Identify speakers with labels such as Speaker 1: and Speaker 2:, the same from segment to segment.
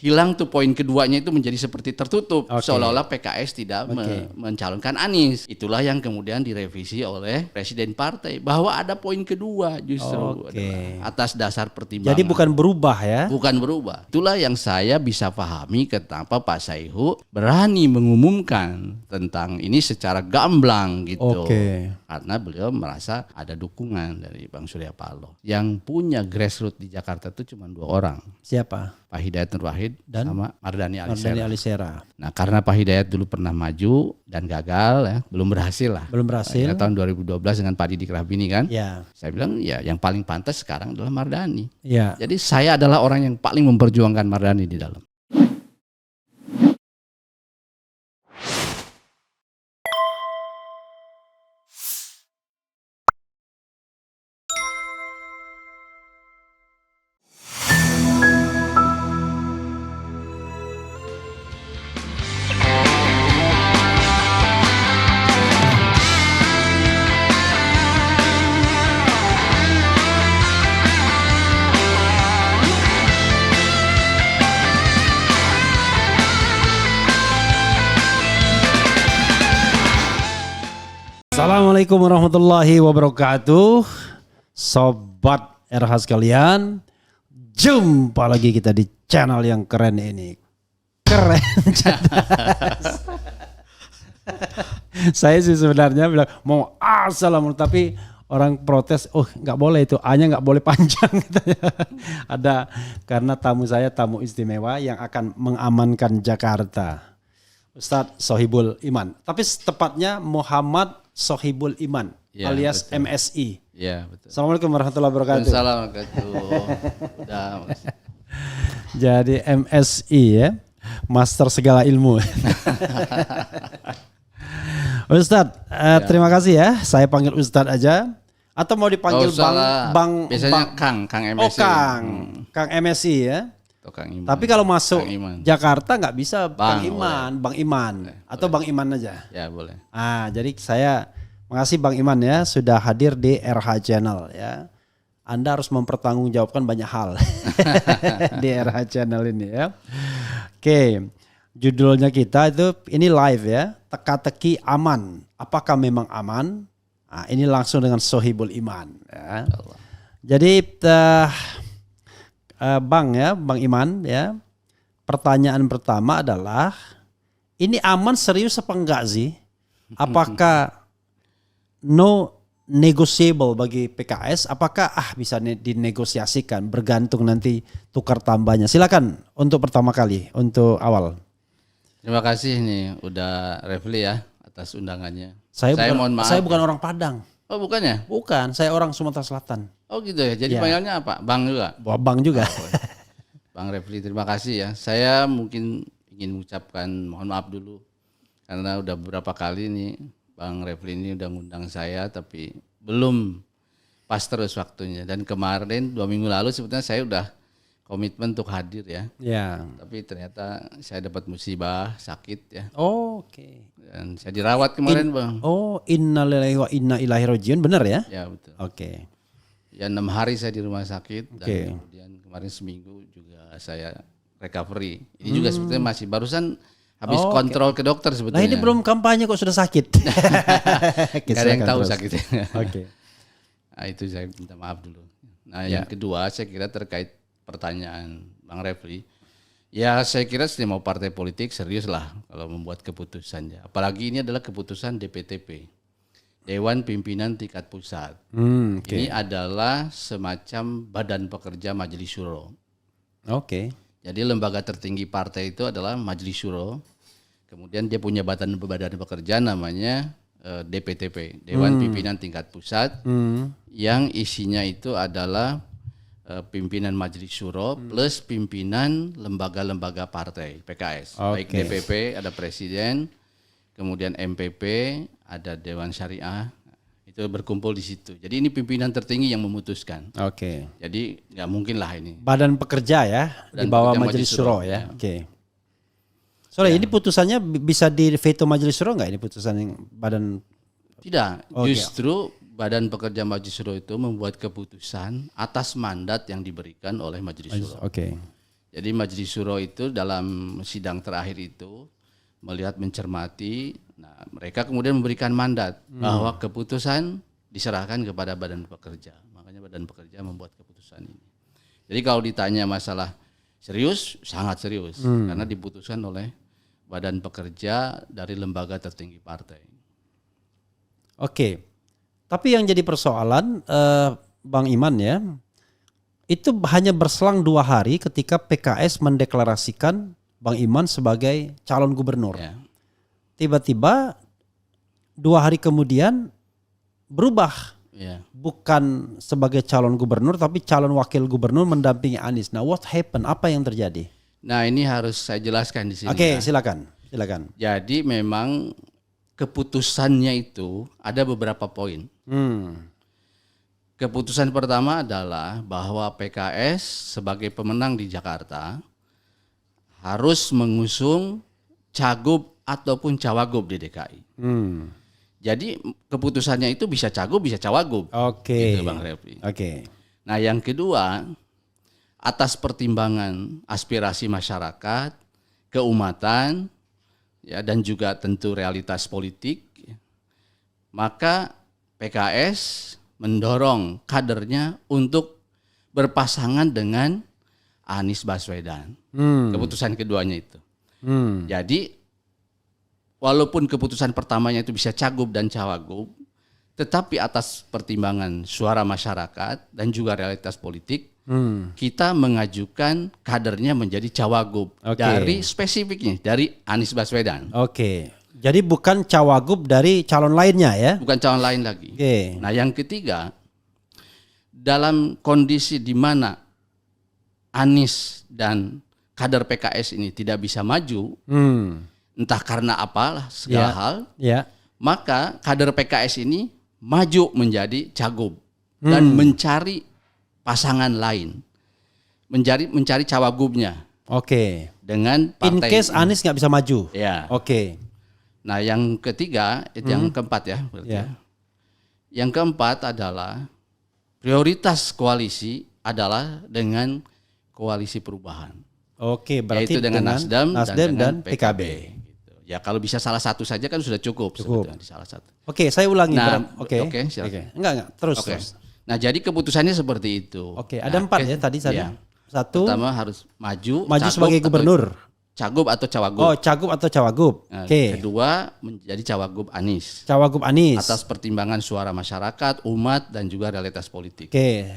Speaker 1: hilang tuh poin keduanya itu menjadi seperti tertutup. Seolah-olah PKS tidak mencalonkan Anies. Itulah yang kemudian direvisi oleh Presiden Partai. Bahwa ada poin kedua justru atas dasar pertimbangan.
Speaker 2: Jadi bukan berubah ya?
Speaker 1: Bukan berubah. Itulah yang saya bisa pahami kenapa Pak Saihu berani mengumumkan tentang ini secara gamblang gitu. Karena beliau merasa ada dukungan dari Bang Surya Paloh. Yang punya grassroots di Jakarta itu cuma 2 orang.
Speaker 2: Siapa?
Speaker 1: Pak Hidayat Nur Wahid dan sama Mardhani
Speaker 2: Alisera.
Speaker 1: Nah, karena Pak Hidayat dulu pernah maju dan gagal ya, belum berhasil lah.
Speaker 2: Belum berhasil.
Speaker 1: Akhirnya tahun 2012 dengan Pak Didik Rahbini kan.
Speaker 2: Ya.
Speaker 1: Saya bilang ya yang paling pantas sekarang adalah Mardhani.
Speaker 2: Ya.
Speaker 1: Jadi saya adalah orang yang paling memperjuangkan Mardhani di dalam.
Speaker 2: Assalamualaikum warahmatullahi wabarakatuh. Sobat RH sekalian, jumpa lagi kita di channel yang keren ini. Keren. Saya sih sebenarnya bilang mau assalamualaikum, tapi orang protes, nggak boleh itu, A-nya nggak boleh panjang. Ada karena tamu saya tamu istimewa yang akan mengamankan Jakarta. Ustadz Sohibul Iman, tapi tepatnya Muhammad Sohibul Iman ya, alias betul. MSI.
Speaker 1: Ya, betul.
Speaker 2: Assalamualaikum warahmatullahi wabarakatuh.
Speaker 1: Assalamualaikum.
Speaker 2: Jadi MSI ya, Master segala ilmu. Ustadz, terima kasih ya. Saya panggil Ustadz aja. Atau mau dipanggil Bang?
Speaker 1: Biasanya Kang MSI.
Speaker 2: Kang MSI ya.
Speaker 1: Iman,
Speaker 2: tapi kalau masuk Jakarta nggak bisa Bang Iman atau
Speaker 1: boleh.
Speaker 2: Bang Iman aja.
Speaker 1: Ya boleh.
Speaker 2: Jadi saya makasih Bang Iman ya sudah hadir di RH Channel ya. Anda harus mempertanggungjawabkan banyak hal di RH Channel ini ya. Oke, judulnya kita itu ini live ya. Teka-teki aman. Apakah memang aman? Nah, ini langsung dengan Sohibul Iman. Ya. Jadi Bang Iman ya. Pertanyaan pertama adalah ini aman serius apa enggak sih? Apakah no negotiable bagi PKS? Apakah bisa dinegosiasikan bergantung nanti tukar tambahnya? Silakan untuk pertama kali untuk awal.
Speaker 1: Terima kasih nih udah Refli ya atas undangannya.
Speaker 2: Saya
Speaker 1: mohon maaf.
Speaker 2: Saya bukan orang Padang.
Speaker 1: Oh bukannya?
Speaker 2: Bukan, saya orang Sumatera Selatan.
Speaker 1: Oh gitu ya, jadi panggilnya apa? Bang juga?
Speaker 2: Bang juga.
Speaker 1: Bang Refli terima kasih ya. Saya mungkin ingin mengucapkan mohon maaf dulu. Karena udah beberapa kali nih Bang Refli ini udah ngundang saya tapi belum pas terus waktunya. Dan kemarin 2 minggu lalu sebetulnya saya udah komitmen untuk hadir ya.
Speaker 2: Ya.
Speaker 1: Tapi ternyata saya dapat musibah, sakit ya.
Speaker 2: Oke.
Speaker 1: Dan saya dirawat kemarin Bang.
Speaker 2: Innalillahi wa inna ilaihi rajiun, benar ya?
Speaker 1: Ya betul.
Speaker 2: Oke.
Speaker 1: Ya 6 hari saya di rumah sakit dan kemudian kemarin seminggu juga saya recovery. Ini juga sebetulnya masih barusan habis kontrol ke dokter sebetulnya.
Speaker 2: Nah ini belum kampanye kok sudah sakit.
Speaker 1: Gak ada yang tahu sakitnya.
Speaker 2: Oke.
Speaker 1: Nah itu saya minta maaf dulu. Nah yang kedua saya kira terkait pertanyaan Bang Refli. Ya saya kira setiap mau partai politik serius lah kalau membuat keputusannya. Apalagi ini adalah keputusan DPTP. Dewan Pimpinan Tingkat Pusat. Ini adalah semacam badan pekerja Majelis Syuro. Oke. Jadi lembaga tertinggi partai itu adalah Majelis Syuro. Kemudian dia punya badan pekerja namanya DPTP, Dewan Pimpinan Tingkat Pusat, yang isinya itu adalah pimpinan Majelis Syuro plus pimpinan lembaga-lembaga partai PKS. Baik DPP ada presiden, kemudian MPP ada Dewan Syariah, itu berkumpul di situ. Jadi ini pimpinan tertinggi yang memutuskan. Oke. Jadi nggak mungkin lah ini.
Speaker 2: Badan pekerja ya di bawah Majelis Syuro ya. Oke. Sorry, ini putusannya bisa di veto Majelis Syuro nggak ini putusan yang badan?
Speaker 1: Tidak, justru Badan Pekerja Majelis Syuro itu membuat keputusan atas mandat yang diberikan oleh Majelis Syuro.
Speaker 2: Oke.
Speaker 1: Jadi Majelis Syuro itu dalam sidang terakhir itu melihat mencermati, nah mereka kemudian memberikan mandat bahwa keputusan diserahkan kepada Badan Pekerja. Makanya Badan Pekerja membuat keputusan ini. Jadi kalau ditanya masalah serius, sangat serius karena diputuskan oleh Badan Pekerja dari lembaga tertinggi partai.
Speaker 2: Oke. Tapi yang jadi persoalan Bang Iman ya, itu hanya berselang 2 hari ketika PKS mendeklarasikan Bang Iman sebagai calon gubernur.
Speaker 1: Ya.
Speaker 2: Tiba-tiba 2 hari kemudian berubah.
Speaker 1: Ya.
Speaker 2: Bukan sebagai calon gubernur tapi calon wakil gubernur mendampingi Anies. Nah, what happened? Apa yang terjadi?
Speaker 1: Nah ini harus saya jelaskan di sini.
Speaker 2: Oke,
Speaker 1: ya.
Speaker 2: silakan.
Speaker 1: Jadi memang keputusannya itu ada beberapa poin. Keputusan pertama adalah bahwa PKS sebagai pemenang di Jakarta harus mengusung cagup ataupun cawagup di DKI. Jadi keputusannya itu bisa cagup, bisa cawagup.
Speaker 2: Oke.
Speaker 1: Gitu Bang Refli.
Speaker 2: Oke.
Speaker 1: Nah yang kedua, atas pertimbangan aspirasi masyarakat, keumatan, ya dan juga tentu realitas politik, maka PKS mendorong kadernya untuk berpasangan dengan Anies Baswedan. Keputusan keduanya itu. Jadi walaupun keputusan pertamanya itu bisa cagup dan cawagup, tetapi atas pertimbangan suara masyarakat dan juga realitas politik, kita mengajukan kadernya menjadi cawagup dari spesifiknya, dari Anies Baswedan.
Speaker 2: Oke. Jadi bukan cawagup dari calon lainnya ya?
Speaker 1: Bukan calon lain lagi.
Speaker 2: Oke.
Speaker 1: Nah yang ketiga, dalam kondisi di mana Anies dan kader PKS ini tidak bisa maju, entah karena apalah segala hal, maka kader PKS ini maju menjadi cagup dan mencari pasangan lain, mencari cawagupnya.
Speaker 2: Oke.
Speaker 1: Dengan partai.
Speaker 2: In case Anies nggak bisa maju.
Speaker 1: Ya.
Speaker 2: Oke.
Speaker 1: Nah yang ketiga, yang keempat ya. Yang keempat adalah prioritas koalisi adalah dengan koalisi perubahan.
Speaker 2: Oke, berarti
Speaker 1: yaitu dengan Nasdem
Speaker 2: dan PKB.
Speaker 1: Gitu. Ya kalau bisa salah satu saja kan sudah cukup. Sebetulnya di salah satu.
Speaker 2: Oke, saya ulangi.
Speaker 1: Nah,
Speaker 2: Oke,
Speaker 1: silakan.
Speaker 2: Enggak, terus.
Speaker 1: Nah jadi keputusannya seperti itu.
Speaker 2: Oke, ada 4 ya tadi.
Speaker 1: Ya.
Speaker 2: Satu.
Speaker 1: Pertama harus maju
Speaker 2: sebagai gubernur.
Speaker 1: Cagup atau cawagup.
Speaker 2: Oh, cagup atau cawagup.
Speaker 1: Nah,
Speaker 2: Oke.
Speaker 1: Kedua menjadi cawagup Anies.
Speaker 2: Cawagup Anies.
Speaker 1: Atas pertimbangan suara masyarakat, umat dan juga realitas politik.
Speaker 2: Oke.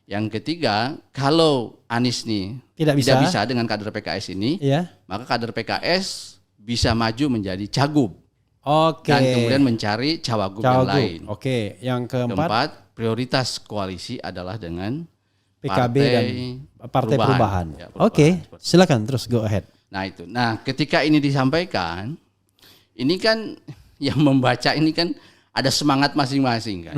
Speaker 1: Yang ketiga, kalau Anies nih tidak bisa dengan kader PKS ini, maka kader PKS bisa maju menjadi cagup.
Speaker 2: Oke.
Speaker 1: Dan kemudian mencari cawagup yang lain.
Speaker 2: Oke. Yang keempat,
Speaker 1: prioritas koalisi adalah dengan
Speaker 2: PKB dan Partai Perubahan.
Speaker 1: Ya,
Speaker 2: Oke, silakan terus go ahead.
Speaker 1: Nah itu. Nah ketika ini disampaikan, ini kan yang membaca ini kan ada semangat masing-masing kan.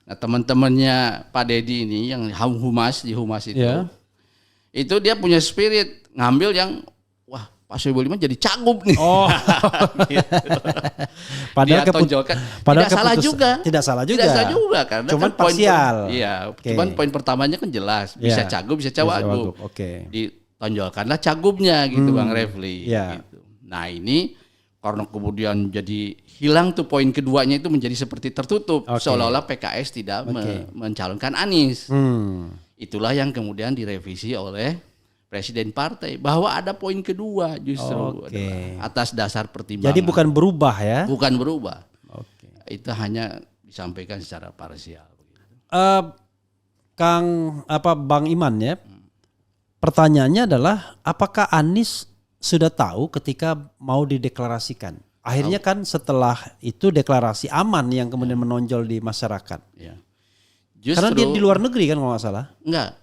Speaker 1: Nah teman-temannya Pak Deddy ini yang di humas itu dia punya spirit ngambil yang wah Pak Soebul Iman jadi cagup nih.
Speaker 2: Oh.
Speaker 1: Gitu.
Speaker 2: Padahal
Speaker 1: tidak salah juga.
Speaker 2: Tidak salah
Speaker 1: juga karena
Speaker 2: cuman
Speaker 1: kan
Speaker 2: parsial.
Speaker 1: Cuman poin pertamanya kan jelas bisa cagup bisa cawagup.
Speaker 2: Oke.
Speaker 1: Ditonjolkanlah cagupnya gitu Bang Refli. Gitu. Nah ini karena kemudian jadi hilang tuh poin keduanya itu menjadi seperti tertutup seolah-olah PKS tidak mencalonkan Anies. Itulah yang kemudian direvisi oleh Presiden partai bahwa ada poin kedua justru atas dasar pertimbangan.
Speaker 2: Jadi bukan berubah ya?
Speaker 1: Bukan berubah. Itu hanya disampaikan secara parsial.
Speaker 2: Bang Iman ya. Pertanyaannya adalah apakah Anies sudah tahu ketika mau dideklarasikan? Akhirnya kan setelah itu deklarasi aman yang kemudian menonjol di masyarakat.
Speaker 1: Ya.
Speaker 2: Karena dia di luar negeri kan kalau nggak salah.
Speaker 1: Enggak.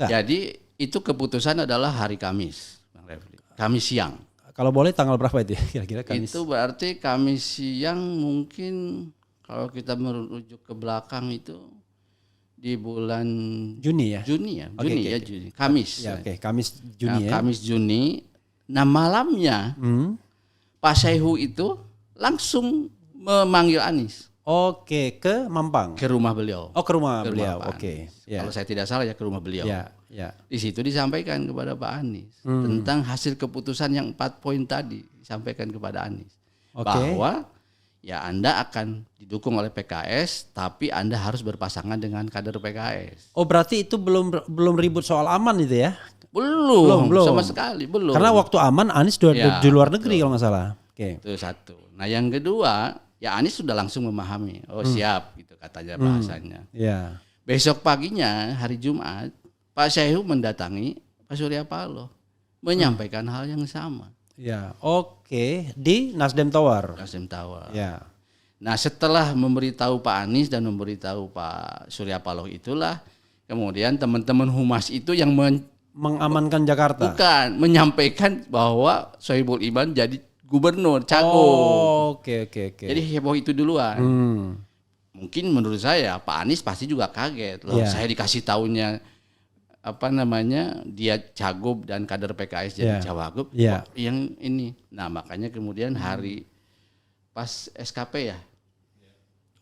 Speaker 1: Jadi itu keputusan adalah hari Kamis, Bang Refli. Kamis siang.
Speaker 2: Kalau boleh tanggal berapa itu ya kira-kira Kamis?
Speaker 1: Itu berarti Kamis siang mungkin kalau kita merujuk ke belakang itu di bulan
Speaker 2: Juni ya.
Speaker 1: Juni. Kamis.
Speaker 2: Ya, Kamis Juni ya.
Speaker 1: Kamis Juni. Nah malamnya Pak Saihu itu langsung memanggil Anies.
Speaker 2: Oke, ke Mampang.
Speaker 1: Ke rumah beliau.
Speaker 2: Oh, ke rumah beliau. Oke.
Speaker 1: Kalau saya tidak salah ya ke rumah beliau.
Speaker 2: Ya.
Speaker 1: Di situ disampaikan kepada Pak Anies tentang hasil keputusan yang 4 poin tadi disampaikan kepada Anies. Bahwa ya Anda akan didukung oleh PKS tapi Anda harus berpasangan dengan kader PKS.
Speaker 2: Oh berarti itu belum ribut soal aman itu ya?
Speaker 1: Belum. Sama sekali belum.
Speaker 2: Karena waktu aman Anies di luar negeri kalau nggak salah.
Speaker 1: Itu satu. Nah yang kedua ya Anies sudah langsung memahami. Oh siap gitu katanya bahasanya.
Speaker 2: Ya.
Speaker 1: Besok paginya hari Jumat Pak Saihu mendatangi Pak Surya Paloh menyampaikan hal yang sama.
Speaker 2: Ya, oke. Di Nasdem Tower.
Speaker 1: Nasdem Tower.
Speaker 2: Ya.
Speaker 1: Nah setelah memberitahu Pak Anies dan memberitahu Pak Surya Paloh itulah kemudian teman-teman humas itu yang
Speaker 2: mengamankan Jakarta.
Speaker 1: Bukan, menyampaikan bahwa Sohibul Iman jadi gubernur Cagup.
Speaker 2: Oh, oke.
Speaker 1: Jadi heboh itu duluan. Mungkin menurut saya Pak Anies pasti juga kaget loh. Saya dikasih tahunya dia Cagup dan kader PKS jadi Cawagup. Yang ini. Nah makanya kemudian pas SKP ya.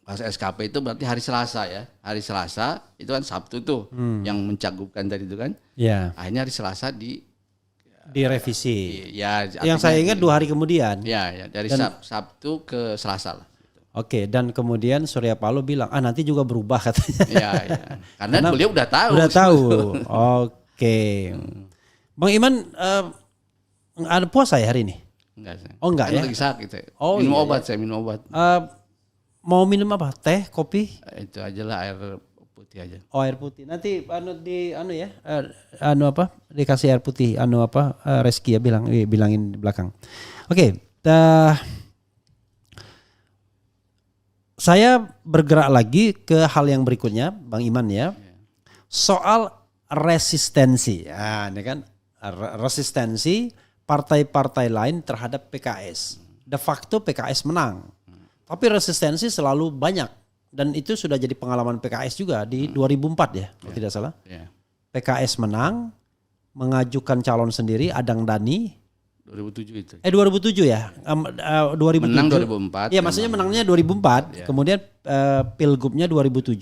Speaker 1: Pas SKP itu berarti hari Selasa ya. Hari Selasa itu kan Sabtu tuh yang mencagupkan tadi itu kan. Akhirnya hari Selasa
Speaker 2: direvisi.
Speaker 1: Ya,
Speaker 2: yang saya ingat 2 hari kemudian.
Speaker 1: Ya dari Sabtu ke Selasa lah.
Speaker 2: Oke, dan kemudian Surya Paloh bilang, nanti juga berubah katanya.
Speaker 1: Ya. Karena beliau udah tahu.
Speaker 2: Udah tahu. Oke. Bang Iman, ada puasa ya hari ini?
Speaker 1: Enggak saya.
Speaker 2: Oh enggak ya?
Speaker 1: Lagi sakit saya.
Speaker 2: Oh,
Speaker 1: minum obat.
Speaker 2: Mau minum apa? Teh, kopi?
Speaker 1: Itu aja lah air putih aja.
Speaker 2: Oh air putih. Nanti dikasih air putih. Reski ya bilangin di belakang. Oke. Saya bergerak lagi ke hal yang berikutnya, Bang Iman ya. Soal resistensi. Nah, ini kan resistensi partai-partai lain terhadap PKS. De facto PKS menang. Tapi resistensi selalu banyak. Dan itu sudah jadi pengalaman PKS juga di 2004 ya, kalau tidak salah. PKS menang, mengajukan calon sendiri, Adang Dani.
Speaker 1: 2007 itu.
Speaker 2: 2007 ya. 2007.
Speaker 1: Menang 2004.
Speaker 2: Iya, maksudnya menangnya 2004. Kemudian pilgubnya 2007.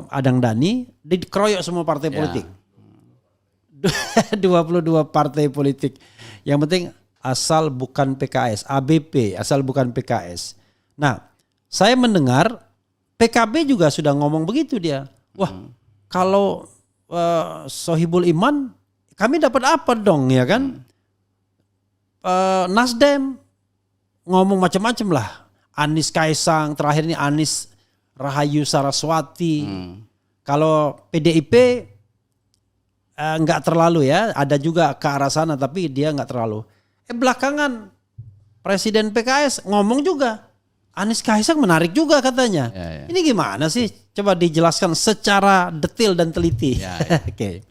Speaker 2: Adang Dani dikeroyok semua partai politik. 22 partai politik. Yang penting asal bukan PKS, ABP, asal bukan PKS. Nah, saya mendengar PKB juga sudah ngomong begitu dia. Wah, kalau Sohibul Iman kami dapat apa dong ya kan? Nasdem ngomong macam-macam lah. Anies Kaisang, terakhir ini Anies Rahayu Saraswati. Kalau PDIP enggak terlalu ya, ada juga ke arah sana tapi dia enggak terlalu. Belakangan Presiden PKS ngomong juga. Anies Kaisang menarik juga katanya. Ini gimana sih? Coba dijelaskan secara detail dan teliti. Oke.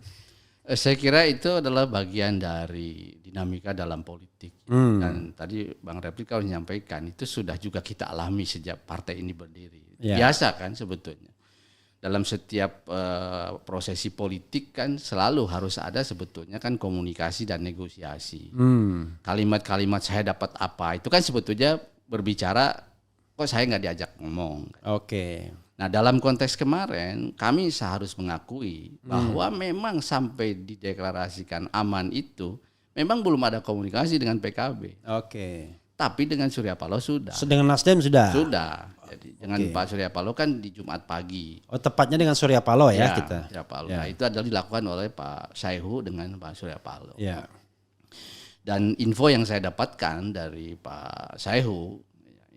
Speaker 1: Saya kira itu adalah bagian dari dinamika dalam politik. Dan tadi Bang Refli kalau menyampaikan itu sudah juga kita alami sejak partai ini berdiri. Biasa kan sebetulnya. Dalam setiap prosesi politik kan selalu harus ada sebetulnya kan komunikasi dan negosiasi. Kalimat-kalimat saya dapat apa itu kan sebetulnya berbicara kok saya nggak diajak ngomong.
Speaker 2: Oke.
Speaker 1: Nah dalam konteks kemarin kami seharus mengakui bahwa memang sampai dideklarasikan aman itu memang belum ada komunikasi dengan PKB.
Speaker 2: Oke.
Speaker 1: Tapi dengan Surya Paloh sudah.
Speaker 2: Dengan Nasdem sudah.
Speaker 1: Sudah. Jadi dengan Pak Surya Paloh kan di Jumat pagi.
Speaker 2: Oh tepatnya dengan Surya Paloh ya kita.
Speaker 1: Surya Paloh. Nah itu adalah dilakukan oleh Pak Saihu dengan Pak Surya Paloh.
Speaker 2: Ya.
Speaker 1: Dan info yang saya dapatkan dari Pak Saihu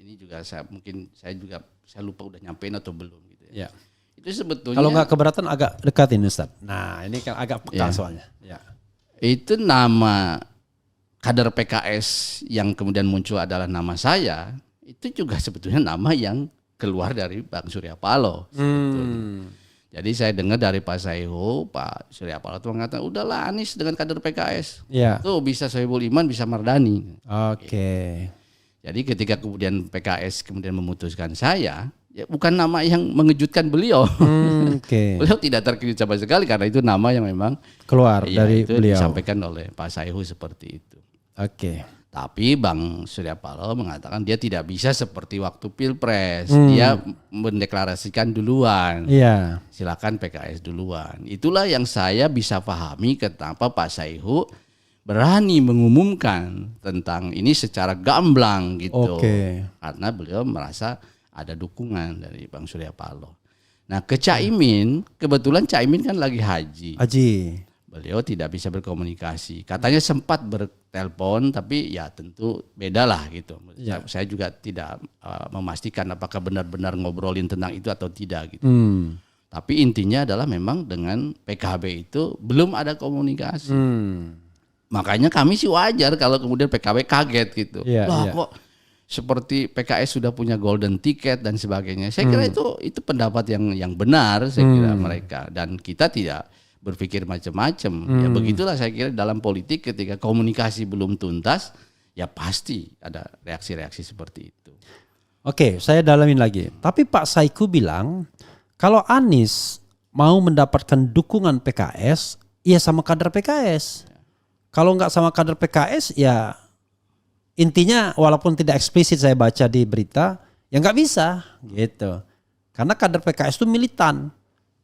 Speaker 1: ini juga saya lupa udah nyampein atau belum gitu ya. Itu sebetulnya
Speaker 2: kalau nggak keberatan agak dekatin Ustaz. Nah ini kan agak peka soalnya.
Speaker 1: Itu nama kader PKS yang kemudian muncul adalah nama saya. Itu juga sebetulnya nama yang keluar dari Bang Surya Paloh. Jadi saya dengar dari Pak Saihu, Pak Surya Paloh itu mengatakan udahlah Anies dengan kader PKS. Tuh bisa Sohibul Iman, bisa Mardani.
Speaker 2: Oke.
Speaker 1: Jadi ketika kemudian PKS kemudian memutuskan saya, ya bukan nama yang mengejutkan beliau. Beliau tidak terkejut sama sekali karena itu nama yang memang
Speaker 2: keluar dari
Speaker 1: itu
Speaker 2: beliau.
Speaker 1: Disampaikan oleh Pak Saihu seperti itu.
Speaker 2: Oke.
Speaker 1: Tapi Bang Surya Paloh mengatakan dia tidak bisa seperti waktu Pilpres. Dia mendeklarasikan duluan.
Speaker 2: Iya.
Speaker 1: Silakan PKS duluan. Itulah yang saya bisa pahami kenapa Pak Saihu berani mengumumkan tentang ini secara gamblang gitu.
Speaker 2: Oke.
Speaker 1: Karena beliau merasa ada dukungan dari Bang Surya Paloh. Nah ke Caimin, kebetulan Caimin kan lagi haji. Beliau tidak bisa berkomunikasi. Katanya sempat bertelepon, tapi ya tentu beda lah gitu. Ya. Saya juga tidak memastikan apakah benar-benar ngobrolin tentang itu atau tidak gitu. Tapi intinya adalah memang dengan PKB itu belum ada komunikasi. Makanya kami sih wajar kalau kemudian PKB kaget gitu. Kok seperti PKS sudah punya golden ticket dan sebagainya. Saya kira itu pendapat yang benar saya kira mereka, dan kita tidak berpikir macam-macam. Ya begitulah saya kira dalam politik, ketika komunikasi belum tuntas ya pasti ada reaksi-reaksi seperti itu.
Speaker 2: Oke, saya dalamin lagi. Tapi Pak Saiku bilang kalau Anies mau mendapatkan dukungan PKS, ya sama kader PKS. Kalau nggak sama kader PKS ya intinya walaupun tidak eksplisit saya baca di berita ya nggak bisa gitu. Karena kader PKS itu militan.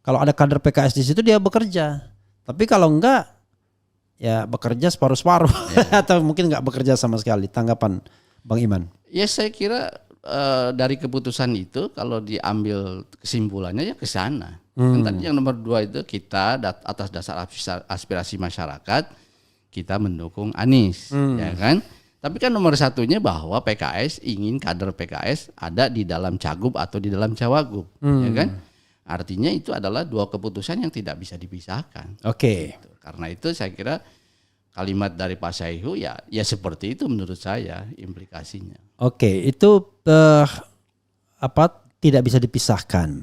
Speaker 2: Kalau ada kader PKS di situ dia bekerja. Tapi kalau enggak ya bekerja separuh-separuh atau mungkin enggak bekerja sama sekali. Tanggapan Bang Iman?
Speaker 1: Ya saya kira dari keputusan itu kalau diambil kesimpulannya ya ke sana. Kan tadi yang nomor 2 itu kita atas dasar aspirasi masyarakat kita mendukung Anies, ya kan? Tapi kan nomor 1-nya bahwa PKS ingin kader PKS ada di dalam Cagup atau di dalam Cawagup, ya kan? Artinya itu adalah 2 keputusan yang tidak bisa dipisahkan.
Speaker 2: Oke.
Speaker 1: Gitu. Karena itu saya kira kalimat dari Pak Saihu ya seperti itu menurut saya implikasinya.
Speaker 2: Oke, itu tidak bisa dipisahkan.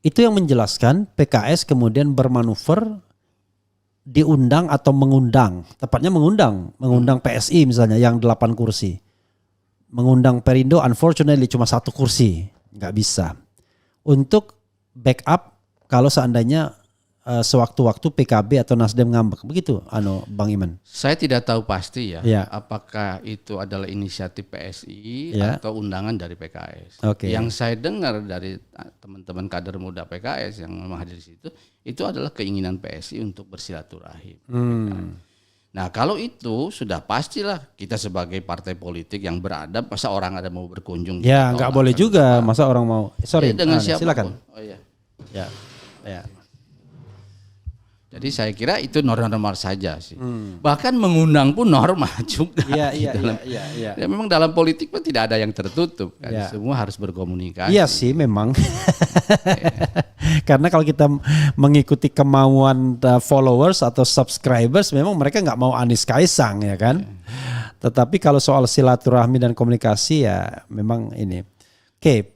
Speaker 2: Itu yang menjelaskan PKS kemudian bermanuver diundang atau mengundang, tepatnya mengundang PSI misalnya yang 8 kursi. Mengundang Perindo unfortunately cuma 1 kursi, nggak bisa. Untuk backup kalau seandainya sewaktu-waktu PKB atau Nasdem ngambek, begitu Bang Iman?
Speaker 1: Saya tidak tahu pasti ya, apakah itu adalah inisiatif PSI atau undangan dari PKS. Yang saya dengar dari teman-teman kader muda PKS yang memang hadir di situ, itu adalah keinginan PSI untuk bersilaturahim. Nah kalau itu sudah pastilah kita sebagai partai politik yang beradab, masa orang ada mau berkunjung?
Speaker 2: Ya nggak boleh juga, masa orang mau. Sorry,
Speaker 1: dengan
Speaker 2: silakan.
Speaker 1: Oh iya.
Speaker 2: Ya.
Speaker 1: Jadi saya kira itu normal saja sih. Bahkan mengundang pun normal juga.
Speaker 2: Iya.
Speaker 1: Ya memang dalam politik pun tidak ada yang tertutup kan. Semua harus berkomunikasi.
Speaker 2: Iya sih memang. Karena kalau kita mengikuti kemauan followers atau subscribers, memang mereka nggak mau Anies Kaisang ya kan. Tetapi kalau soal silaturahmi dan komunikasi ya memang ini. Oke.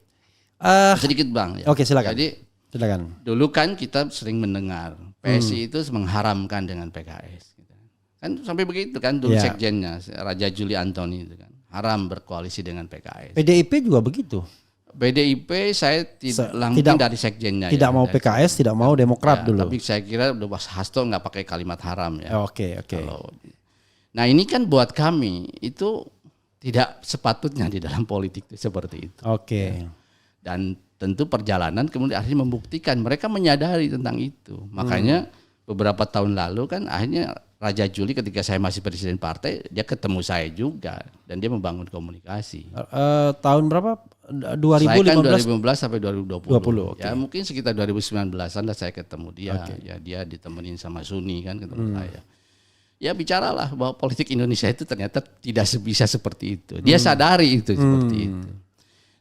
Speaker 1: Sedikit Bang. Ya.
Speaker 2: Oke silakan.
Speaker 1: Jadi
Speaker 2: silakan.
Speaker 1: Dulu kan kita sering mendengar PSI itu mengharamkan dengan PKS. Kan sampai begitu kan dulu sekjennya Raja Juli Antoni itu kan haram berkoalisi dengan PKS.
Speaker 2: PDIP juga begitu.
Speaker 1: PDIP saya tidak dari sekjennya.
Speaker 2: Tidak mau PKS, tidak mau Demokrat dulu.
Speaker 1: Tapi saya kira udah Hasto nggak pakai kalimat haram ya.
Speaker 2: Oke.
Speaker 1: Nah ini kan buat kami itu tidak sepatutnya di dalam politik itu seperti itu.
Speaker 2: Oke.
Speaker 1: Dan tentu perjalanan kemudian akhirnya membuktikan mereka menyadari tentang itu. Makanya beberapa tahun lalu kan akhirnya Raja Juli ketika saya masih presiden partai dia ketemu saya juga dan dia membangun komunikasi.
Speaker 2: Tahun berapa? 2015?
Speaker 1: Saya kan 2015 sampai 2020.
Speaker 2: Okay.
Speaker 1: Ya mungkin sekitar 2019-an lah saya ketemu dia. Ya dia ditemenin sama Suni kan ketemu saya. Ya bicaralah bahwa politik Indonesia itu ternyata tidak bisa seperti itu. Dia sadari itu seperti itu.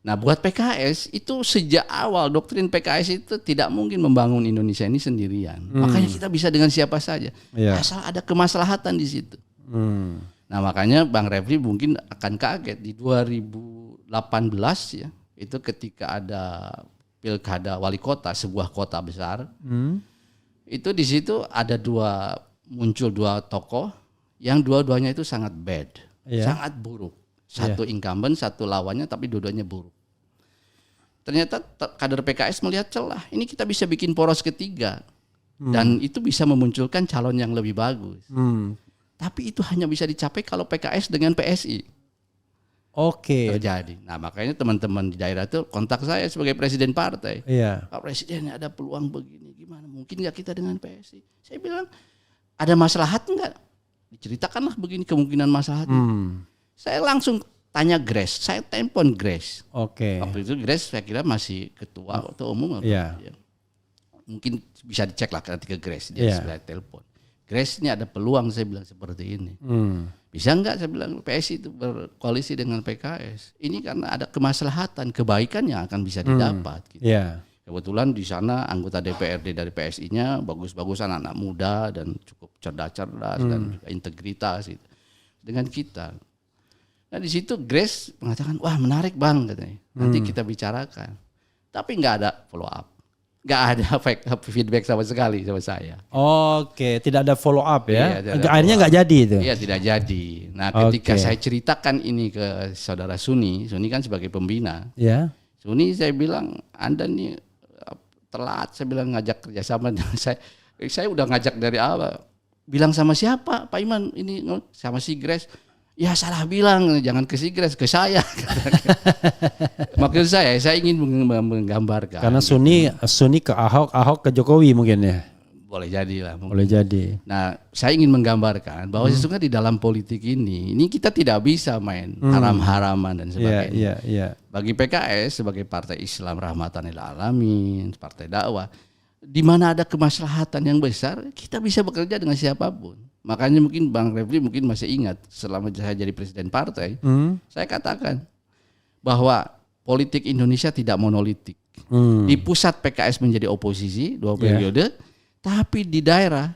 Speaker 1: Nah buat PKS itu sejak awal doktrin PKS itu tidak mungkin membangun Indonesia ini sendirian. Makanya kita bisa dengan siapa saja. Asal ada kemaslahatan di situ. Nah makanya Bang Refli mungkin akan kaget di 2018 ya. Itu ketika ada pilkada wali kota sebuah kota besar. Itu di situ ada muncul dua tokoh yang dua-duanya itu sangat bad. Sangat buruk. Satu incumbent, satu lawannya, tapi dua-duanya buruk. Ternyata kader PKS melihat celah. Ini kita bisa bikin poros ketiga. Dan itu bisa memunculkan calon yang lebih bagus. Tapi itu hanya bisa dicapai kalau PKS dengan PSI.
Speaker 2: Oke.
Speaker 1: Terjadi. Nah makanya teman-teman di daerah itu kontak saya sebagai presiden partai.
Speaker 2: Iya.
Speaker 1: Pak Presiden ada peluang begini, gimana? Mungkin nggak kita dengan PSI? Saya bilang ada maslahat nggak? Diceritakanlah begini kemungkinan maslahatnya. Saya langsung tanya Grace, saya telepon Grace.
Speaker 2: Oke.
Speaker 1: Waktu itu Grace saya kira masih ketua atau umum.
Speaker 2: Iya.
Speaker 1: Mungkin bisa dicek lah nanti ke Grace, dia sudah telepon. Grace ini ada peluang, saya bilang seperti ini. Bisa nggak saya bilang PSI itu berkoalisi dengan PKS? Ini karena ada kemaslahatan, kebaikan yang akan bisa didapat. Gitu.
Speaker 2: Yeah.
Speaker 1: Kebetulan di sana anggota DPRD dari PSI-nya bagus-bagus, anak-anak muda dan cukup cerdas-cerdas dan juga integritas gitu. Dengan kita. Nah di situ Grace mengatakan, wah menarik bang katanya. Nanti kita bicarakan. Tapi nggak ada follow up. Nggak ada feedback sama sekali sama saya.
Speaker 2: Oke, tidak ada follow up ya.
Speaker 1: Iya,
Speaker 2: akhirnya nggak jadi itu.
Speaker 1: Iya, tidak jadi. Nah, ketika saya ceritakan ini ke saudara Suni kan sebagai pembina.
Speaker 2: Ya.
Speaker 1: Suni saya bilang, Anda nih telat, saya bilang ngajak kerjasama dengan saya udah ngajak dari awal. Bilang sama siapa? Pak Iman ini sama si Grace. Ya salah bilang, jangan ke si Grace, ke saya. Maksud saya ingin menggambarkan.
Speaker 2: Karena Suni ke Ahok, Ahok ke Jokowi mungkin ya.
Speaker 1: Boleh jadi lah. Mungkin.
Speaker 2: Boleh jadi.
Speaker 1: Nah, saya ingin menggambarkan bahwa sesungguhnya di dalam politik ini kita tidak bisa main haram-haraman dan sebagainya.
Speaker 2: Iya.
Speaker 1: Bagi PKS sebagai partai Islam rahmatan lil alamin, partai dakwah, di mana ada kemaslahatan yang besar, kita bisa bekerja dengan siapapun. Makanya mungkin Bang Refli mungkin masih ingat selama saya jadi presiden partai, saya katakan bahwa politik Indonesia tidak monolitik. Di pusat PKS menjadi oposisi 2 periode, tapi di daerah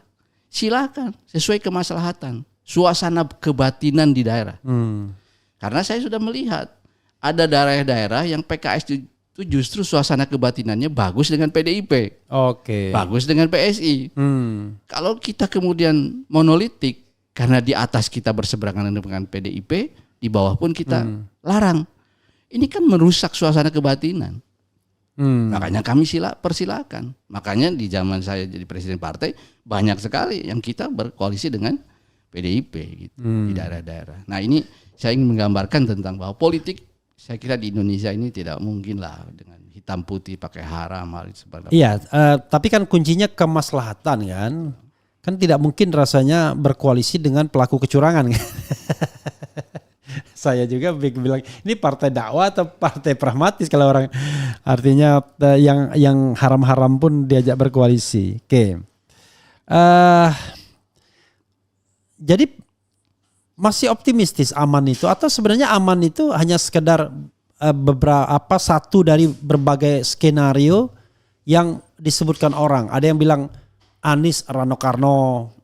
Speaker 1: silakan sesuai kemaslahatan, suasana kebatinan di daerah. Karena saya sudah melihat ada daerah-daerah yang PKS itu justru suasana kebatinannya bagus dengan PDIP.
Speaker 2: Oke.
Speaker 1: Bagus dengan PSI. Kalau kita kemudian monolitik karena di atas kita berseberangan dengan PDIP, di bawah pun kita larang. Ini kan merusak suasana kebatinan. Makanya kami persilakan. Makanya di zaman saya jadi presiden partai banyak sekali yang kita berkoalisi dengan PDIP gitu, di daerah-daerah. Nah ini saya ingin menggambarkan tentang bahwa politik saya kira di Indonesia ini tidak mungkin lah dengan hitam putih pakai haram hal seperti itu.
Speaker 2: Iya, tapi kan kuncinya kemaslahatan kan. Kan tidak mungkin rasanya berkoalisi dengan pelaku kecurangan. Saya juga bilang ini partai dakwah atau partai pragmatis kalau orang artinya yang haram-haram pun diajak berkoalisi. Oke. Jadi masih optimistis aman itu atau sebenarnya aman itu hanya sekedar beberapa satu dari berbagai skenario yang disebutkan orang. Ada yang bilang Anies Rano Karno,